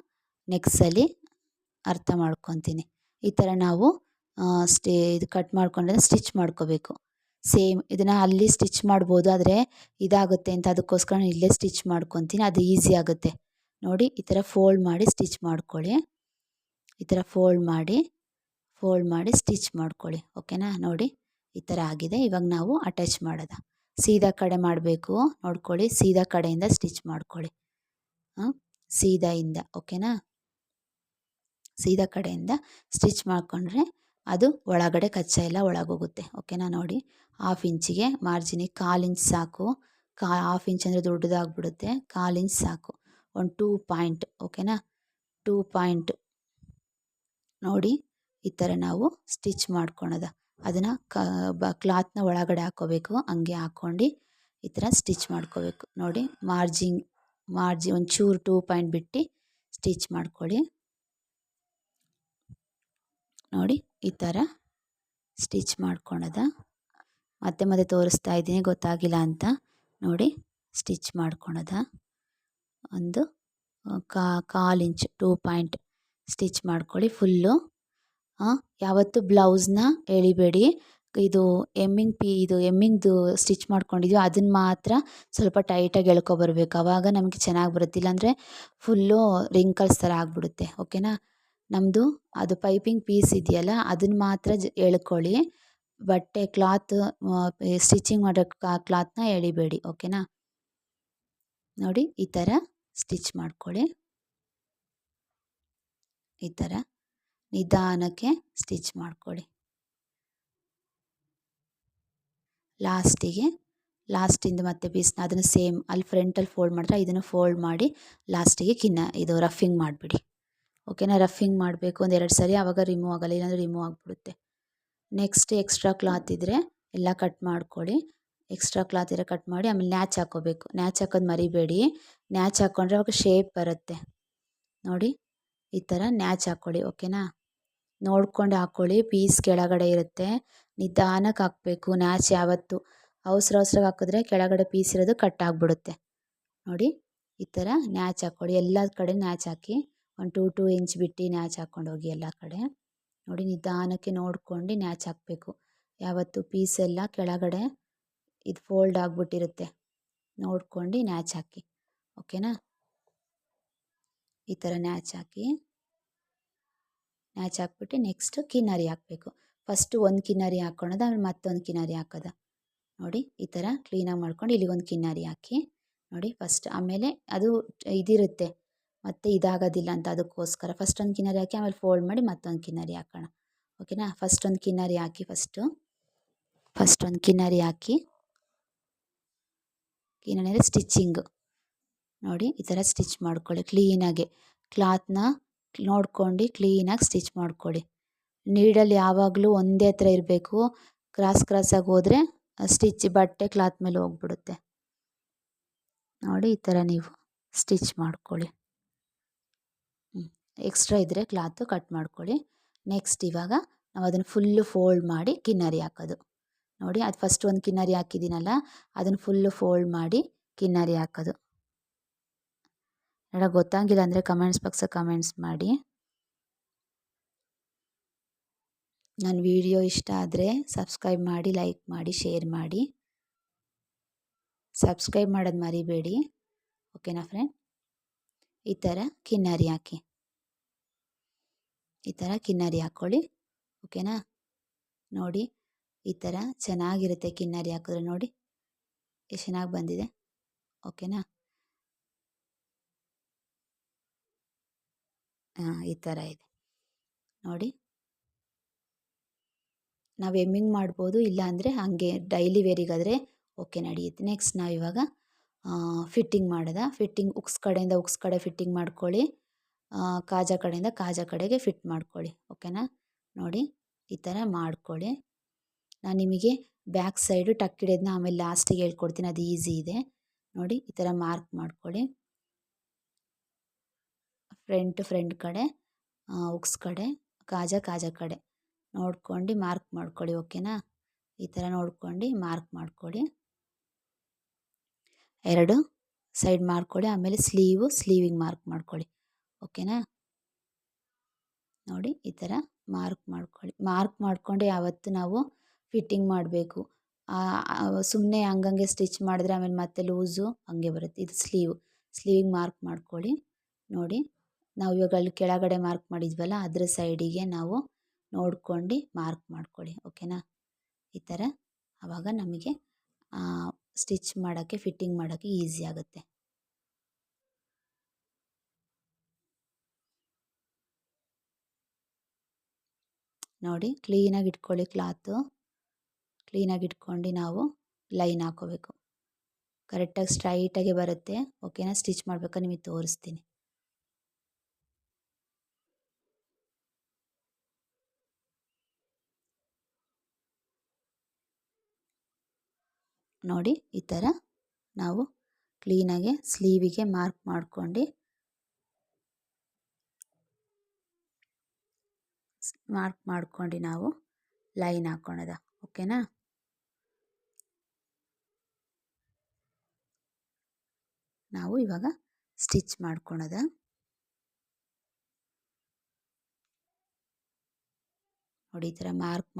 ನೆಕ್ಸ್ಟ್ ಸಲ ಅರ್ಥ ಮಾಡ್ಕೊತೀನಿ. ಈ ಥರ ನಾವು ಇದು ಕಟ್ ಮಾಡ್ಕೊಂಡ್ರೆ ಸ್ಟಿಚ್ ಮಾಡ್ಕೋಬೇಕು. ಸೇಮ್ ಇದನ್ನು ಅಲ್ಲಿ ಸ್ಟಿಚ್ ಮಾಡ್ಬೋದು, ಆದರೆ ಇದಾಗುತ್ತೆ ಅಂತ ಅದಕ್ಕೋಸ್ಕರ ನಾನು ಇಲ್ಲೇ ಸ್ಟಿಚ್ ಮಾಡ್ಕೊತೀನಿ. ಅದು ಈಸಿ ಆಗುತ್ತೆ. ನೋಡಿ ಈ ಥರ ಫೋಲ್ಡ್ ಮಾಡಿ ಸ್ಟಿಚ್ ಮಾಡ್ಕೊಳ್ಳಿ. ಈ ಥರ ಫೋಲ್ಡ್ ಮಾಡಿ ಸ್ಟಿಚ್ ಮಾಡ್ಕೊಳ್ಳಿ. ಓಕೆನಾ? ನೋಡಿ ಈ ಥರ ಆಗಿದೆ. ಇವಾಗ ನಾವು ಅಟ್ಯಾಚ್ ಮಾಡೋದು ಸೀದಾ ಕಡೆ ಮಾಡಬೇಕು. ನೋಡ್ಕೊಳ್ಳಿ, ಸೀದಾ ಕಡೆಯಿಂದ ಸ್ಟಿಚ್ ಮಾಡ್ಕೊಳ್ಳಿ. ಸೀದಾಯಿಂದ. ಓಕೆನಾ? ಸೀದಾ ಕಡೆಯಿಂದ ಸ್ಟಿಚ್ ಮಾಡಿಕೊಂಡ್ರೆ ಅದು ಒಳಗಡೆ ಕಚ್ಚಾ ಎಲ್ಲ ಒಳಗೋಗುತ್ತೆ. ಓಕೆನಾ? ನೋಡಿ 1/2 ಇಂಚಿಗೆ ಮಾರ್ಜಿನಿಗೆ 1/4 ಇಂಚ್ ಸಾಕು. 1/2 ಇಂಚ್ ಅಂದರೆ ದೊಡ್ಡದಾಗ್ಬಿಡುತ್ತೆ. 1/4 ಇಂಚ್ ಸಾಕು. ಒಂದು 2 ಪಾಯಿಂಟ್. ಓಕೆನಾ? 2 ಪಾಯಿಂಟ್ ನೋಡಿ ಈ ಥರ ನಾವು ಸ್ಟಿಚ್ ಮಾಡ್ಕೊಳೋದು. ಅದನ್ನು ಕ್ಲಾತ್ನ ಒಳಗಡೆ ಹಾಕ್ಕೋಬೇಕು. ಹಂಗೆ ಹಾಕ್ಕೊಂಡು ಈ ಥರ ಸ್ಟಿಚ್ ಮಾಡ್ಕೋಬೇಕು. ನೋಡಿ ಮಾರ್ಜಿನ್ ಒಂಚೂರು 2 ಪಾಯಿಂಟ್ ಬಿಟ್ಟು ಸ್ಟಿಚ್ ಮಾಡ್ಕೊಳ್ಳಿ. ನೋಡಿ ಈ ಥರ ಸ್ಟಿಚ್ ಮಾಡ್ಕೊಳೋದು. ಮತ್ತೆ ತೋರಿಸ್ತಾ ಇದ್ದೀನಿ ಗೊತ್ತಾಗಿಲ್ಲ ಅಂತ. ನೋಡಿ ಸ್ಟಿಚ್ ಮಾಡ್ಕೊಳೋದು. ಒಂದು 1/4 ಇಂಚ್ 2 ಪಾಯಿಂಟ್ ಸ್ಟಿಚ್ ಮಾಡ್ಕೊಳ್ಳಿ ಫುಲ್ಲು. ಯಾವತ್ತು ಬ್ಲೌಸ್ನ ಎಳಿಬೇಡಿ. ಇದು ಎಮ್ಮಿಂಗ್ದು ಸ್ಟಿಚ್ ಮಾಡ್ಕೊಂಡಿದ್ವಿ ಅದನ್ನು ಮಾತ್ರ ಸ್ವಲ್ಪ ಟೈಟಾಗಿ ಎಳ್ಕೊಬರ್ಬೇಕು. ಆವಾಗ ನಮಗೆ ಚೆನ್ನಾಗಿ ಬರುತ್ತೆ. ಇಲ್ಲಾಂದರೆ ಫುಲ್ಲು ರಿಂಕಲ್ಸ್ ಥರ ಆಗಿಬಿಡುತ್ತೆ. ಓಕೆನಾ? ನಮ್ಮದು ಅದು ಪೈಪಿಂಗ್ ಪೀಸ್ ಇದೆಯಲ್ಲ ಅದನ್ನು ಮಾತ್ರ ಎಳ್ಕೊಳ್ಳಿ. ಬಟ್ಟೆ ಕ್ಲಾತ್ ಸ್ಟಿಚಿಂಗ್ ಮಾಡೋ ಕ್ಲಾತ್ನ ಎಳಿಬೇಡಿ. ಓಕೆನಾ? ನೋಡಿ ಈ ಥರ ಸ್ಟಿಚ್ ಮಾಡ್ಕೊಳ್ಳಿ. ಈ ಥರ ನಿಧಾನಕ್ಕೆ ಸ್ಟಿಚ್ ಮಾಡ್ಕೊಳ್ಳಿ. ಲಾಸ್ಟಿಂದ ಮತ್ತೆ ಪೀಸ್ನ ಅದನ್ನು ಸೇಮ್ ಅಲ್ಲಿ ಫ್ರಂಟಲ್ಲಿ ಫೋಲ್ಡ್ ಮಾಡಿದ್ರೆ ಇದನ್ನು ಫೋಲ್ಡ್ ಮಾಡಿ ಲಾಸ್ಟಿಗೆ ರಫಿಂಗ್ ಮಾಡಿಬಿಡಿ. ಓಕೆನಾ? ರಫಿಂಗ್ ಮಾಡಬೇಕು 1-2 ಸರಿ, ಆವಾಗ ರಿಮೂವ್ ಆಗೋಲ್ಲ. ಇಲ್ಲಾಂದರೆ ರಿಮೂವ್ ಆಗಿಬಿಡುತ್ತೆ. ನೆಕ್ಸ್ಟ್ ಎಕ್ಸ್ಟ್ರಾ ಕ್ಲಾತ್ ಇದ್ದರೆ ಎಲ್ಲ ಕಟ್ ಮಾಡ್ಕೊಳ್ಳಿ. ಎಕ್ಸ್ಟ್ರಾ ಕ್ಲಾತ್ ಇದ್ದರೆ ಕಟ್ ಮಾಡಿ ಆಮೇಲೆ ನ್ಯಾಚ್ ಹಾಕ್ಕೋಬೇಕು. ನ್ಯಾಚ್ ಹಾಕೋದು ಮರಿಬೇಡಿ. ನ್ಯಾಚ್ ಹಾಕ್ಕೊಂಡ್ರೆ ಅವಾಗ ಶೇಪ್ ಬರುತ್ತೆ. ನೋಡಿ ಈ ಥರ ನ್ಯಾಚ್ ಹಾಕ್ಕೊಳ್ಳಿ. ಓಕೆನಾ? ನೋಡ್ಕೊಂಡು ಹಾಕ್ಕೊಳ್ಳಿ. ಪೀಸ್ ಕೆಳಗಡೆ ಇರುತ್ತೆ. ನಿಧಾನಕ್ಕೆ ಹಾಕಬೇಕು. ನ್ಯಾಚ್ ಯಾವತ್ತು ಅವಸರವಾಗಿ ಹಾಕಿದ್ರೆ ಕೆಳಗಡೆ ಪೀಸ್ ಇರೋದು ಕಟ್ ಆಗಿಬಿಡುತ್ತೆ. ನೋಡಿ ಈ ಥರ ನ್ಯಾಚ್ ಹಾಕ್ಕೊಳ್ಳಿ. ಎಲ್ಲ ಕಡೆ ನ್ಯಾಚ್ ಹಾಕಿ ಒಂದು 2 ಇಂಚ್ ಬಿಟ್ಟು ನ್ಯಾಚ್ ಹಾಕ್ಕೊಂಡು ಹೋಗಿ ಎಲ್ಲ ಕಡೆ. ನೋಡಿ ನಿಧಾನಕ್ಕೆ ನೋಡ್ಕೊಂಡು ನ್ಯಾಚ್ ಹಾಕಬೇಕು. ಯಾವತ್ತು ಪೀಸೆಲ್ಲ ಕೆಳಗಡೆ ಇದು ಫೋಲ್ಡ್ ಆಗಿಬಿಟ್ಟಿರುತ್ತೆ. ನೋಡ್ಕೊಂಡು ನ್ಯಾಚ್ ಹಾಕಿ. ಓಕೆನಾ? ಈ ಥರ ನ್ಯಾಚ್ ಹಾಕ್ಬಿಟ್ಟು ನೆಕ್ಸ್ಟ್ ಕಿನ್ನರಿ ಹಾಕಬೇಕು. ಫಸ್ಟು ಒಂದು ಕಿನ್ನರಿ ಹಾಕ್ಕೊಳೋದು, ಆಮೇಲೆ ಮತ್ತೊಂದು ಕಿನ್ನರಿ ಹಾಕೋದು. ನೋಡಿ ಈ ಥರ ಕ್ಲೀನಾಗಿ ಮಾಡ್ಕೊಂಡು ಇಲ್ಲಿಗೊಂದು ಕಿನ್ನರಿ ಹಾಕಿ. ನೋಡಿ ಫಸ್ಟ್. ಆಮೇಲೆ ಅದು ಇದಿರುತ್ತೆ ಮತ್ತು ಇದಾಗೋದಿಲ್ಲ ಅಂತ ಅದಕ್ಕೋಸ್ಕರ ಫಸ್ಟ್ ಒಂದು ಕಿನ್ನರಿ ಹಾಕಿ ಆಮೇಲೆ ಫೋಲ್ಡ್ ಮಾಡಿ ಮತ್ತೊಂದು ಕಿನ್ನರಿ ಹಾಕೋಣ. ಓಕೆನಾ? ಫಸ್ಟ್ ಒಂದು ಕಿನ್ನರಿ ಹಾಕಿ. ಫಸ್ಟ್ ಒಂದು ಕಿನ್ನರಿ ಹಾಕಿ. ಕಿನ್ನರಿ ಅಂದರೆ ಸ್ಟಿಚ್ಚಿಂಗು. ನೋಡಿ ಈ ಥರ ಸ್ಟಿಚ್ ಮಾಡ್ಕೊಳ್ಳಿ ಕ್ಲೀನಾಗಿ. ಕ್ಲಾತ್ನ ನೋಡ್ಕೊಂಡು ಕ್ಲೀನಾಗಿ ಸ್ಟಿಚ್ ಮಾಡ್ಕೊಳ್ಳಿ. ನೀಡಲ್ಲಿ ಯಾವಾಗಲೂ ಒಂದೇ ಥರ ಇರಬೇಕು. ಕ್ರಾಸಾಗಿ ಹೋದರೆ ಬಟ್ಟೆ ಕ್ಲಾತ್ ಮೇಲೆ ಹೋಗ್ಬಿಡುತ್ತೆ. ನೋಡಿ ಈ ಥರ ನೀವು ಸ್ಟಿಚ್ ಮಾಡ್ಕೊಳ್ಳಿ. ಎಕ್ಸ್ಟ್ರಾ ಇದ್ದರೆ ಕ್ಲಾತು ಕಟ್ ಮಾಡ್ಕೊಳ್ಳಿ. ನೆಕ್ಸ್ಟ್ ಇವಾಗ ನಾವು ಅದನ್ನು ಫುಲ್ಲು ಫೋಲ್ಡ್ ಮಾಡಿ ಕಿನ್ನರಿ ಹಾಕೋದು. ನೋಡಿ, ಅದು ಫಸ್ಟ್ ಒಂದು ಕಿನ್ನರಿ ಹಾಕಿದ್ದೀನಲ್ಲ, ಅದನ್ನು ಫುಲ್ಲು ಫೋಲ್ಡ್ ಮಾಡಿ ಕಿನ್ನರಿ ಹಾಕೋದು. ನೋಡ, ಗೊತ್ತಾಗಿಲ್ಲ ಅಂದರೆ ಕಮೆಂಟ್ಸ್ ಬಾಕ್ಸಲ್ಲಿ ಕಮೆಂಟ್ಸ್ ಮಾಡಿ. ನನ್ನ ವಿಡಿಯೋ ಇಷ್ಟ ಆದರೆ ಸಬ್ಸ್ಕ್ರೈಬ್ ಮಾಡಿ, ಲೈಕ್ ಮಾಡಿ, ಶೇರ್ ಮಾಡಿ. ಸಬ್ಸ್ಕ್ರೈಬ್ ಮಾಡೋದು ಮರಿಬೇಡಿ, ಓಕೆನಾ ಫ್ರೆಂಡ್? ಈ ಥರ ಕಿನ್ನರಿ ಹಾಕಿ, ಈ ಥರ ಕಿನ್ನರಿ ಹಾಕ್ಕೊಳ್ಳಿ, ಓಕೆನಾ? ನೋಡಿ, ಈ ಥರ ಚೆನ್ನಾಗಿರುತ್ತೆ ಕಿನ್ನರಿ ಹಾಕಿದ್ರೆ. ನೋಡಿ ಎಷ್ಟು ಚೆನ್ನಾಗಿ ಬಂದಿದೆ, ಓಕೆನಾ? ಈ ಥರ ಇದೆ ನೋಡಿ. ನಾವು ಎಮ್ಮಿಂಗ್ ಮಾಡ್ಬೋದು, ಇಲ್ಲಾಂದರೆ ಹಾಗೆ ಡೈಲಿ ವೇರಿಗಾದರೆ ಓಕೆ ನಡೆಯುತ್ತೆ. ನೆಕ್ಸ್ಟ್ ನಾವು ಇವಾಗ ಫಿಟ್ಟಿಂಗ್ ಮಾಡೋದ. ಫಿಟ್ಟಿಂಗ್ ಉಕ್ಸ್ ಕಡೆಯಿಂದ ಉಕ್ಸ್ ಕಡೆ ಫಿಟ್ಟಿಂಗ್ ಮಾಡ್ಕೊಳ್ಳಿ, ಕಾಜಾ ಕಡೆಯಿಂದ ಕಾಜಾ ಕಡೆಗೆ ಫಿಟ್ ಮಾಡ್ಕೊಳ್ಳಿ, ಓಕೆನಾ? ನೋಡಿ, ಈ ಥರ ಮಾಡ್ಕೊಳ್ಳಿ. ನಾನು ನಿಮಗೆ ಬ್ಯಾಕ್ ಸೈಡು ಟಕ್ ಹಿಡಿಯೋದನ್ನ ಆಮೇಲೆ ಲಾಸ್ಟಿಗೆ ಹೇಳ್ಕೊಡ್ತೀನಿ, ಅದು ಈಸಿ ಇದೆ. ನೋಡಿ, ಈ ಥರ ಮಾರ್ಕ್ ಮಾಡ್ಕೊಳ್ಳಿ. ಫ್ರಂಟ್ ಕಡೆ, ಉಕ್ಸ್ ಕಡೆ, ಕಾಜಾ ಕಡೆ ನೋಡ್ಕೊಂಡು ಮಾರ್ಕ್ ಮಾಡ್ಕೊಳ್ಳಿ, ಓಕೆನಾ? ಈ ಥರ ನೋಡ್ಕೊಂಡು ಮಾರ್ಕ್ ಮಾಡ್ಕೊಳ್ಳಿ. 2 ಸೈಡ್ ಮಾಡ್ಕೊಳ್ಳಿ. ಆಮೇಲೆ ಸ್ಲೀವಿಗೆ ಮಾರ್ಕ್ ಮಾಡ್ಕೊಳ್ಳಿ, ಓಕೆನಾ? ನೋಡಿ, ಈ ಥರ ಮಾರ್ಕ್ ಮಾಡ್ಕೊಳ್ಳಿ. ಮಾರ್ಕ್ ಮಾಡಿಕೊಂಡು ಯಾವತ್ತು ನಾವು ಫಿಟ್ಟಿಂಗ್ ಮಾಡಬೇಕು. ಸುಮ್ಮನೆ ಹಂಗಂಗೆ ಸ್ಟಿಚ್ ಮಾಡಿದ್ರೆ ಆಮೇಲೆ ಮತ್ತೆ ಲೂಸು ಹಂಗೆ ಬರುತ್ತೆ. ಇದು ಸ್ಲೀವಿಗೆ ಮಾರ್ಕ್ ಮಾಡ್ಕೊಳ್ಳಿ. ನೋಡಿ, ನಾವು ಇವಾಗ ಅಲ್ಲಿ ಕೆಳಗಡೆ ಮಾರ್ಕ್ ಮಾಡಿದ್ವಲ್ಲ, ಅದರ ಸೈಡಿಗೆ ನಾವು ನೋಡ್ಕೊಂಡು ಮಾರ್ಕ್ ಮಾಡ್ಕೊಳ್ಳಿ, ಓಕೆನಾ? ಈ ಥರ ಆವಾಗ ನಮಗೆ ಸ್ಟಿಚ್ ಮಾಡೋಕ್ಕೆ, ಫಿಟ್ಟಿಂಗ್ ಮಾಡೋಕ್ಕೆ ಈಸಿ ಆಗುತ್ತೆ. ನೋಡಿ, ಕ್ಲೀನಾಗಿ ಇಟ್ಕೊಳ್ಳಿ. ಕ್ಲೀನಾಗಿ ಇಟ್ಕೊಂಡು ನಾವು ಲೈನ್ ಹಾಕೋಬೇಕು. ಕರೆಕ್ಟಾಗಿ ಸ್ಟ್ರೈಟಾಗಿ ಬರುತ್ತೆ, ಓಕೆನಾ? ಸ್ಟಿಚ್ ಮಾಡ್ಬೇಕಾದ್ರೆ ನಿಮಗೆ ತೋರಿಸ್ತೀನಿ. ನೋಡಿ, ಈ ಥರ ನಾವು ಕ್ಲೀನಾಗಿ ಸ್ಲೀವಿಗೆ ಮಾರ್ಕ್ ಮಾಡ್ಕೊಂಡು ನಾವು ಲೈನ್ ಹಾಕ್ಕೊಳೋದ, ಓಕೆನಾ? ನಾವು ಇವಾಗ ಸ್ಟಿಚ್ ಮಾಡ್ಕೊಳೋದ. ನೋಡಿ, ಈ ಥರ ಮಾರ್ಕ್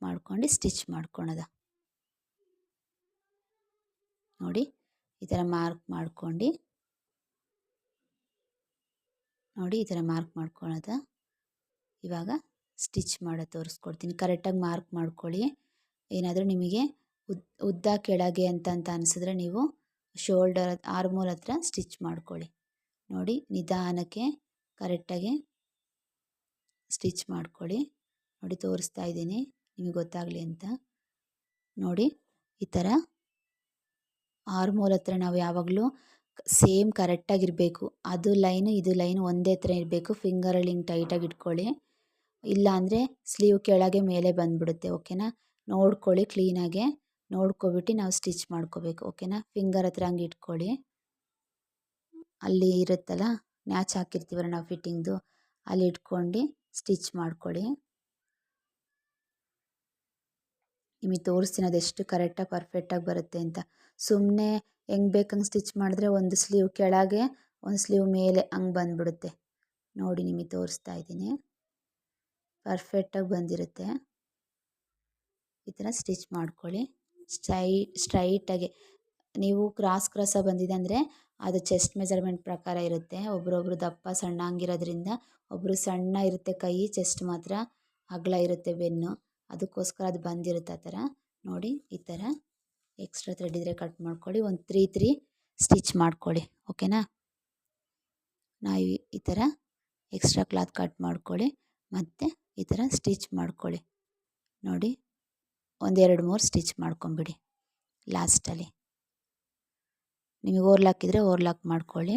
ಮಾಡ್ಕೊಂಡು ಸ್ಟಿಚ್ ಮಾಡ್ಕೊಳೋದ. ನೋಡಿ, ಈ ಥರ ಮಾರ್ಕ್ ಮಾಡ್ಕೊಂಡು ನೋಡಿ, ಈ ಥರ ಮಾರ್ಕ್ ಮಾಡ್ಕೊಳೋದ. ಇವಾಗ ಸ್ಟಿಚ್ ಮಾಡೋದು ತೋರಿಸ್ಕೊಡ್ತೀನಿ. ಕರೆಕ್ಟಾಗಿ ಮಾರ್ಕ್ ಮಾಡ್ಕೊಳ್ಳಿ. ಏನಾದರೂ ನಿಮಗೆ ಉದ್ದ ಕೆಳಗೆ ಅಂತ ಅನಿಸಿದ್ರೆ ನೀವು ಶೋಲ್ಡರ್ ಆರ್ಮೋಲ್ ಹತ್ರ ಸ್ಟಿಚ್ ಮಾಡ್ಕೊಳ್ಳಿ. ನೋಡಿ, ನಿಧಾನಕ್ಕೆ ಕರೆಕ್ಟಾಗಿ ಸ್ಟಿಚ್ ಮಾಡ್ಕೊಳ್ಳಿ. ನೋಡಿ, ತೋರಿಸ್ತಾ ಇದ್ದೀನಿ ನಿಮಗೆ ಗೊತ್ತಾಗಲಿ ಅಂತ. ನೋಡಿ, ಈ ಥರ ಆರ್ಮೋಲ್ ಹತ್ರ ನಾವು ಯಾವಾಗಲೂ ಸೇಮ್ ಕರೆಕ್ಟಾಗಿರಬೇಕು. ಅದು ಲೈನು ಇದು ಲೈನು ಒಂದೇ ಥರ ಇರಬೇಕು. ಫಿಂಗರಲ್ಲಿ ಹಿಂಗೆ ಟೈಟಾಗಿ ಇಟ್ಕೊಳ್ಳಿ, ಇಲ್ಲಾಂದರೆ ಸ್ಲೀವ್ ಕೆಳಗೆ ಮೇಲೆ ಬಂದುಬಿಡುತ್ತೆ, ಓಕೆನಾ? ನೋಡ್ಕೊಳ್ಳಿ, ಕ್ಲೀನಾಗೆ ನೋಡ್ಕೊಬಿಟ್ಟು ನಾವು ಸ್ಟಿಚ್ ಮಾಡ್ಕೋಬೇಕು, ಓಕೆನಾ? ಫಿಂಗರ್ ಹತ್ರ ಹಂಗೆ ಇಟ್ಕೊಳ್ಳಿ. ಅಲ್ಲಿ ಇರುತ್ತಲ್ಲ ನ್ಯಾಚ್ ಹಾಕಿರ್ತೀವಲ್ಲ ನಾವು ಫಿಟ್ಟಿಂಗ್ದು, ಅಲ್ಲಿ ಇಟ್ಕೊಂಡು ಸ್ಟಿಚ್ ಮಾಡ್ಕೊಳ್ಳಿ. ನಿಮಗೆ ತೋರಿಸ್ತೀನಿ ಅದೆಷ್ಟು ಕರೆಕ್ಟಾಗಿ ಪರ್ಫೆಕ್ಟಾಗಿ ಬರುತ್ತೆ ಅಂತ. ಸುಮ್ಮನೆ ಹೆಂಗೆ ಬೇಕಂಗೆ ಸ್ಟಿಚ್ ಮಾಡಿದ್ರೆ ಒಂದು ಸ್ಲೀವ್ ಕೆಳಗೆ ಒಂದು ಸ್ಲೀವ್ ಮೇಲೆ ಹಂಗೆ ಬಂದುಬಿಡುತ್ತೆ. ನೋಡಿ, ನಿಮಗೆ ತೋರಿಸ್ತಾ ಇದ್ದೀನಿ, ಪರ್ಫೆಕ್ಟಾಗಿ ಬಂದಿರುತ್ತೆ. ಈ ಥರ ಸ್ಟಿಚ್ ಮಾಡ್ಕೊಳ್ಳಿ ಸ್ಟ್ರೈಟಾಗಿ. ನೀವು ಕ್ರಾಸಾಗಿ ಬಂದಿದೆ ಅಂದರೆ ಅದು ಚೆಸ್ಟ್ ಮೆಜರ್ಮೆಂಟ್ ಪ್ರಕಾರ ಇರುತ್ತೆ. ಒಬ್ರೊಬ್ರು ದಪ್ಪ ಸಣ್ಣ ಹಂಗಿರೋದ್ರಿಂದ, ಒಬ್ಬರು ಸಣ್ಣ ಇರುತ್ತೆ ಕೈ, ಚೆಸ್ಟ್ ಮಾತ್ರ ಅಗಲ ಇರುತ್ತೆ ಬೆನ್ನು, ಅದಕ್ಕೋಸ್ಕರ ಅದು ಬಂದಿರುತ್ತೆ ಆ ಥರ. ನೋಡಿ, ಈ ಥರ ಎಕ್ಸ್ಟ್ರಾ ಥ್ರೆಡ್ ಇದ್ದರೆ ಕಟ್ ಮಾಡ್ಕೊಳ್ಳಿ. ಒಂದು 3 ಸ್ಟಿಚ್ ಮಾಡ್ಕೊಳ್ಳಿ, ಓಕೆನಾ? ನಾವು ಈ ಥರ ಎಕ್ಸ್ಟ್ರಾ ಕ್ಲಾತ್ ಕಟ್ ಮಾಡ್ಕೊಳ್ಳಿ, ಮತ್ತು ಈ ಥರ ಸ್ಟಿಚ್ ಮಾಡ್ಕೊಳ್ಳಿ. ನೋಡಿ, 1-2-3 ಸ್ಟಿಚ್ ಮಾಡ್ಕೊಂಬಿಡಿ ಲಾಸ್ಟಲ್ಲಿ. ನಿಮಗೆ ಓರ್ಲಾಕ್ ಇದ್ದರೆ ಓರ್ಲಾಕ್ ಮಾಡ್ಕೊಳ್ಳಿ.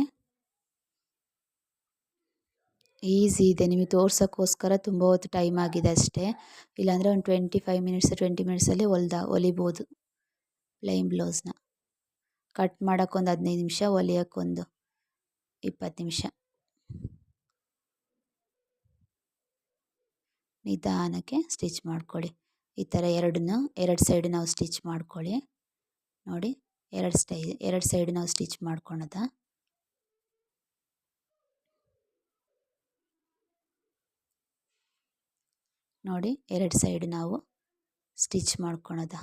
ಈಸಿ ಇದೆ, ನಿಮಗೆ ತೋರ್ಸೋಕ್ಕೋಸ್ಕರ ತುಂಬ ಹೊತ್ತು ಟೈಮ್ ಆಗಿದೆ ಅಷ್ಟೇ. ಇಲ್ಲಾಂದರೆ ಒಂದು 20 ಮಿನಿಟ್ಸಲ್ಲಿ ಹೊಲಿಬೋದು ಪ್ಲೈನ್ ಬ್ಲೌಸ್ನ. ಕಟ್ ಮಾಡೋಕ್ಕೊಂದು 15 ನಿಮಿಷ, ಹೊಲಿಯೋಕ್ಕೊಂದು 20 ನಿಮಿಷ. ನಿಧಾನಕ್ಕೆ ಸ್ಟಿಚ್ ಮಾಡ್ಕೊಳ್ಳಿ. ಈ ಥರ ಎರಡು ಸೈಡ್ ನಾವು ಸ್ಟಿಚ್ ಮಾಡ್ಕೊಳ್ಳಿ. ನೋಡಿ ಎರಡು ಸೈಡ್ ನಾವು ಸ್ಟಿಚ್ ಮಾಡ್ಕೊಳೋದ. ನೋಡಿ ಎರಡು ಸೈಡ್ ನಾವು ಸ್ಟಿಚ್ ಮಾಡ್ಕೊಳೋದ.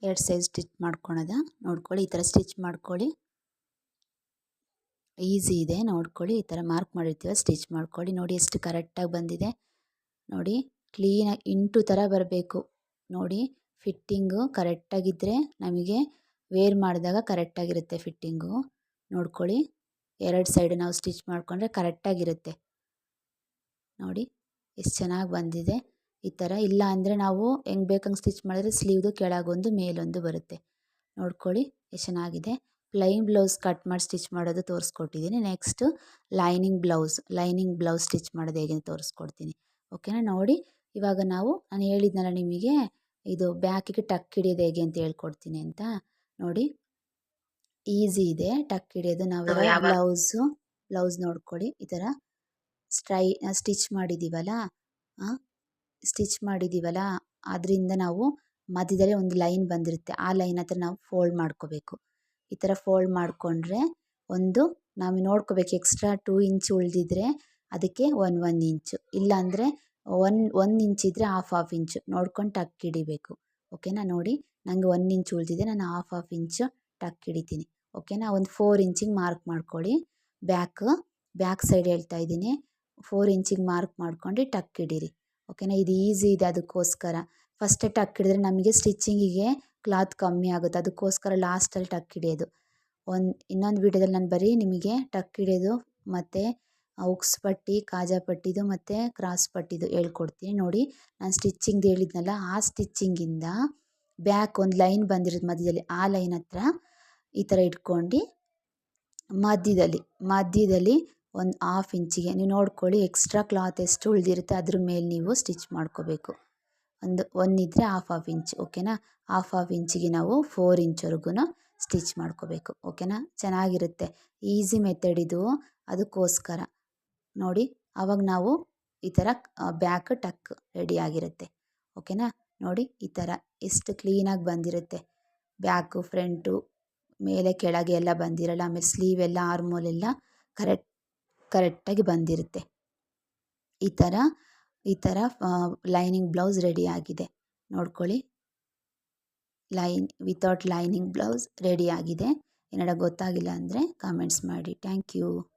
ಎರಡು ಸೈಡ್ ಸ್ಟಿಚ್ ಮಾಡ್ಕೊಳೋದ. ನೋಡ್ಕೊಳ್ಳಿ, ಈ ಥರ ಸ್ಟಿಚ್ ಮಾಡ್ಕೊಳ್ಳಿ. ಈಸಿ ಇದೆ, ನೋಡ್ಕೊಳ್ಳಿ. ಈ ಥರ ಮಾರ್ಕ್ ಮಾಡಿರ್ತೀವ, ಸ್ಟಿಚ್ ಮಾಡ್ಕೊಳ್ಳಿ. ನೋಡಿ ಎಷ್ಟು ಕರೆಕ್ಟಾಗಿ ಬಂದಿದೆ. ನೋಡಿ ಕ್ಲೀನಾಗಿ ಇಂಟು ಥರ ಬರಬೇಕು. ನೋಡಿ ಫಿಟ್ಟಿಂಗು ಕರೆಕ್ಟಾಗಿದ್ದರೆ ನಮಗೆ ವೇರ್ ಮಾಡಿದಾಗ ಕರೆಕ್ಟಾಗಿರುತ್ತೆ ಫಿಟ್ಟಿಂಗು. ನೋಡ್ಕೊಳ್ಳಿ, ಎರಡು ಸೈಡ್ ನಾವು ಸ್ಟಿಚ್ ಮಾಡಿಕೊಂಡ್ರೆ ಕರೆಕ್ಟಾಗಿರುತ್ತೆ. ನೋಡಿ ಎಷ್ಟು ಚೆನ್ನಾಗಿ ಬಂದಿದೆ. ಈ ಥರ ಇಲ್ಲ ಅಂದರೆ ನಾವು ಹೆಂಗೆ ಬೇಕಂಗೆ ಸ್ಟಿಚ್ ಮಾಡಿದ್ರೆ ಸ್ಲೀವ್ದು ಕೆಳಗೊಂದು ಮೇಲೊಂದು ಬರುತ್ತೆ. ನೋಡ್ಕೊಳ್ಳಿ ಎಷ್ಟು ಚೆನ್ನಾಗಿದೆ. ಪ್ಲೈನ್ ಬ್ಲೌಸ್ ಕಟ್ ಮಾಡಿ ಸ್ಟಿಚ್ ಮಾಡೋದು ತೋರಿಸ್ಕೊಟ್ಟಿದ್ದೀನಿ. ನೆಕ್ಸ್ಟು ಲೈನಿಂಗ್ ಬ್ಲೌಸ್ ಸ್ಟಿಚ್ ಮಾಡೋದು ಹೇಗೆ ತೋರಿಸ್ಕೊಡ್ತೀನಿ. ಓಕೆನಾ. ನೋಡಿ ಇವಾಗ ನಾನು ಹೇಳಿದ್ನಲ್ಲ ನಿಮಗೆ, ಇದು ಬ್ಯಾಕಿಗೆ ಟಕ್ ಹಿಡಿಯೋದು ಹೇಗೆ ಅಂತ ಹೇಳ್ಕೊಡ್ತೀನಿ ಅಂತ. ನೋಡಿ ಈಸಿ ಇದೆ ಟಕ್ ಹಿಡಿಯೋದು. ನಾವು ಬ್ಲೌಸ್ ನೋಡ್ಕೊಳ್ಳಿ, ಈ ಥರ ಸ್ಟಿಚ್ ಮಾಡಿದ್ದೀವಲ್ಲ ಅದರಿಂದ ನಾವು ಮಧ್ಯದಲ್ಲಿ ಒಂದು ಲೈನ್ ಬಂದಿರುತ್ತೆ. ಆ ಲೈನ್ ಹತ್ರ ನಾವು ಫೋಲ್ಡ್ ಮಾಡ್ಕೋಬೇಕು. ಈ ಥರ ಫೋಲ್ಡ್ ಮಾಡಿಕೊಂಡ್ರೆ ನಾವು ನೋಡ್ಕೋಬೇಕು. ಎಕ್ಸ್ಟ್ರಾ 2 ಇಂಚ್ ಉಳಿದಿದ್ರೆ ಅದಕ್ಕೆ 1 ಇಂಚು, ಇಲ್ಲಾಂದರೆ 1 ಇಂಚ್ ಇದ್ದರೆ ಹಾಫ್ ಇಂಚು ನೋಡ್ಕೊಂಡು ಟಕ್ ಹಿಡಿಬೇಕು. ಓಕೆನಾ. ನೋಡಿ ನನಗೆ 1 ಇಂಚ್ ಉಳಿದಿದೆ, ನಾನು ಹಾಫ್ ಇಂಚು ಟಕ್ ಹಿಡಿತೀನಿ. ಓಕೆನಾ. ಒಂದು 4 ಇಂಚಿಗೆ ಮಾರ್ಕ್ ಮಾಡ್ಕೊಳ್ಳಿ. ಬ್ಯಾಕ್ ಸೈಡ್ ಹೇಳ್ತಾ ಇದ್ದೀನಿ. 4 ಇಂಚಿಗೆ ಮಾರ್ಕ್ ಮಾಡ್ಕೊಂಡು ಟಕ್ ಹಿಡೀರಿ. ಓಕೆನಾ. ಇದು ಈಸಿ ಇದೆ, ಅದಕ್ಕೋಸ್ಕರ ಫಸ್ಟೇ ಟಕ್ ಹಿಡಿದ್ರೆ ನಮಗೆ ಸ್ಟಿಚ್ಚಿಂಗಿಗೆ ಕ್ಲಾತ್ ಕಮ್ಮಿ ಆಗುತ್ತೆ. ಅದಕ್ಕೋಸ್ಕರ ಲಾಸ್ಟಲ್ಲಿ ಟಕ್ ಹಿಡಿಯೋದು. ಇನ್ನೊಂದು ವಿಡಿಯೋದಲ್ಲಿ ನಾನು ಬರೀ ನಿಮಗೆ ಟಕ್ ಹಿಡಿಯೋದು ಮತ್ತು ಉಕ್ಸ್ ಪಟ್ಟಿ, ಕಾಜಾ ಪಟ್ಟಿದು ಮತ್ತು ಕ್ರಾಸ್ ಪಟ್ಟಿದು ಹೇಳ್ಕೊಡ್ತೀನಿ. ನೋಡಿ ನಾನು ಸ್ಟಿಚ್ಚಿಂಗ್ದು ಹೇಳಿದ್ನಲ್ಲ, ಆ ಸ್ಟಿಚ್ಚಿಂಗಿಂದ ಬ್ಯಾಕ್ ಒಂದು ಲೈನ್ ಬಂದಿರೋದು ಮಧ್ಯದಲ್ಲಿ, ಆ ಲೈನ್ ಹತ್ರ ಈ ಥರ ಇಟ್ಕೊಂಡು ಮಧ್ಯದಲ್ಲಿ ಒಂದು ಹಾಫ್ ಇಂಚಿಗೆ ನೀವು ನೋಡ್ಕೊಳ್ಳಿ. ಎಕ್ಸ್ಟ್ರಾ ಕ್ಲಾತ್ ಎಷ್ಟು ಉಳಿದಿರುತ್ತೆ ಅದ್ರ ಮೇಲೆ ನೀವು ಸ್ಟಿಚ್ ಮಾಡ್ಕೋಬೇಕು. ಒಂದಿದ್ರೆ ಹಾಫ್ ಇಂಚ್. ಓಕೆನಾ. ಹಾಫ್ ಇಂಚಿಗೆ ನಾವು 4 ಇಂಚ್ವರೆಗೂ ಸ್ಟಿಚ್ ಮಾಡ್ಕೋಬೇಕು. ಓಕೆನಾ. ಚೆನ್ನಾಗಿರುತ್ತೆ, ಈಸಿ ಮೆಥಡ್ ಇದು, ಅದಕ್ಕೋಸ್ಕರ. ನೋಡಿ ಆವಾಗ ನಾವು ಈ ಥರ ಬ್ಯಾಕ್ ಟಕ್ ರೆಡಿ ಆಗಿರುತ್ತೆ. ಓಕೆನಾ. ನೋಡಿ ಈ ಥರ ಎಷ್ಟು ಕ್ಲೀನಾಗಿ ಬಂದಿರುತ್ತೆ. ಬ್ಯಾಕು ಫ್ರಂಟು ಮೇಲೆ ಕೆಳಗೆ ಎಲ್ಲ ಬಂದಿರಲ್ಲ. ಆಮೇಲೆ ಸ್ಲೀವ್ ಎಲ್ಲ ಆರ್ಮೋಲೆಲ್ಲ ಕರೆಕ್ಟಾಗಿ ಬಂದಿರುತ್ತೆ. ಈ ಥರ ಲೈನಿಂಗ್ ಬ್ಲೌಸ್ ರೆಡಿ ಆಗಿದೆ. ನೋಡ್ಕೊಳ್ಳಿ, ವಿತೌಟ್ ಲೈನಿಂಗ್ ಬ್ಲೌಸ್ ರೆಡಿ ಆಗಿದೆ. ಏನಾರ ಗೊತ್ತಾಗಿಲ್ಲ ಅಂದರೆ ಕಾಮೆಂಟ್ಸ್ ಮಾಡಿ. Thank you.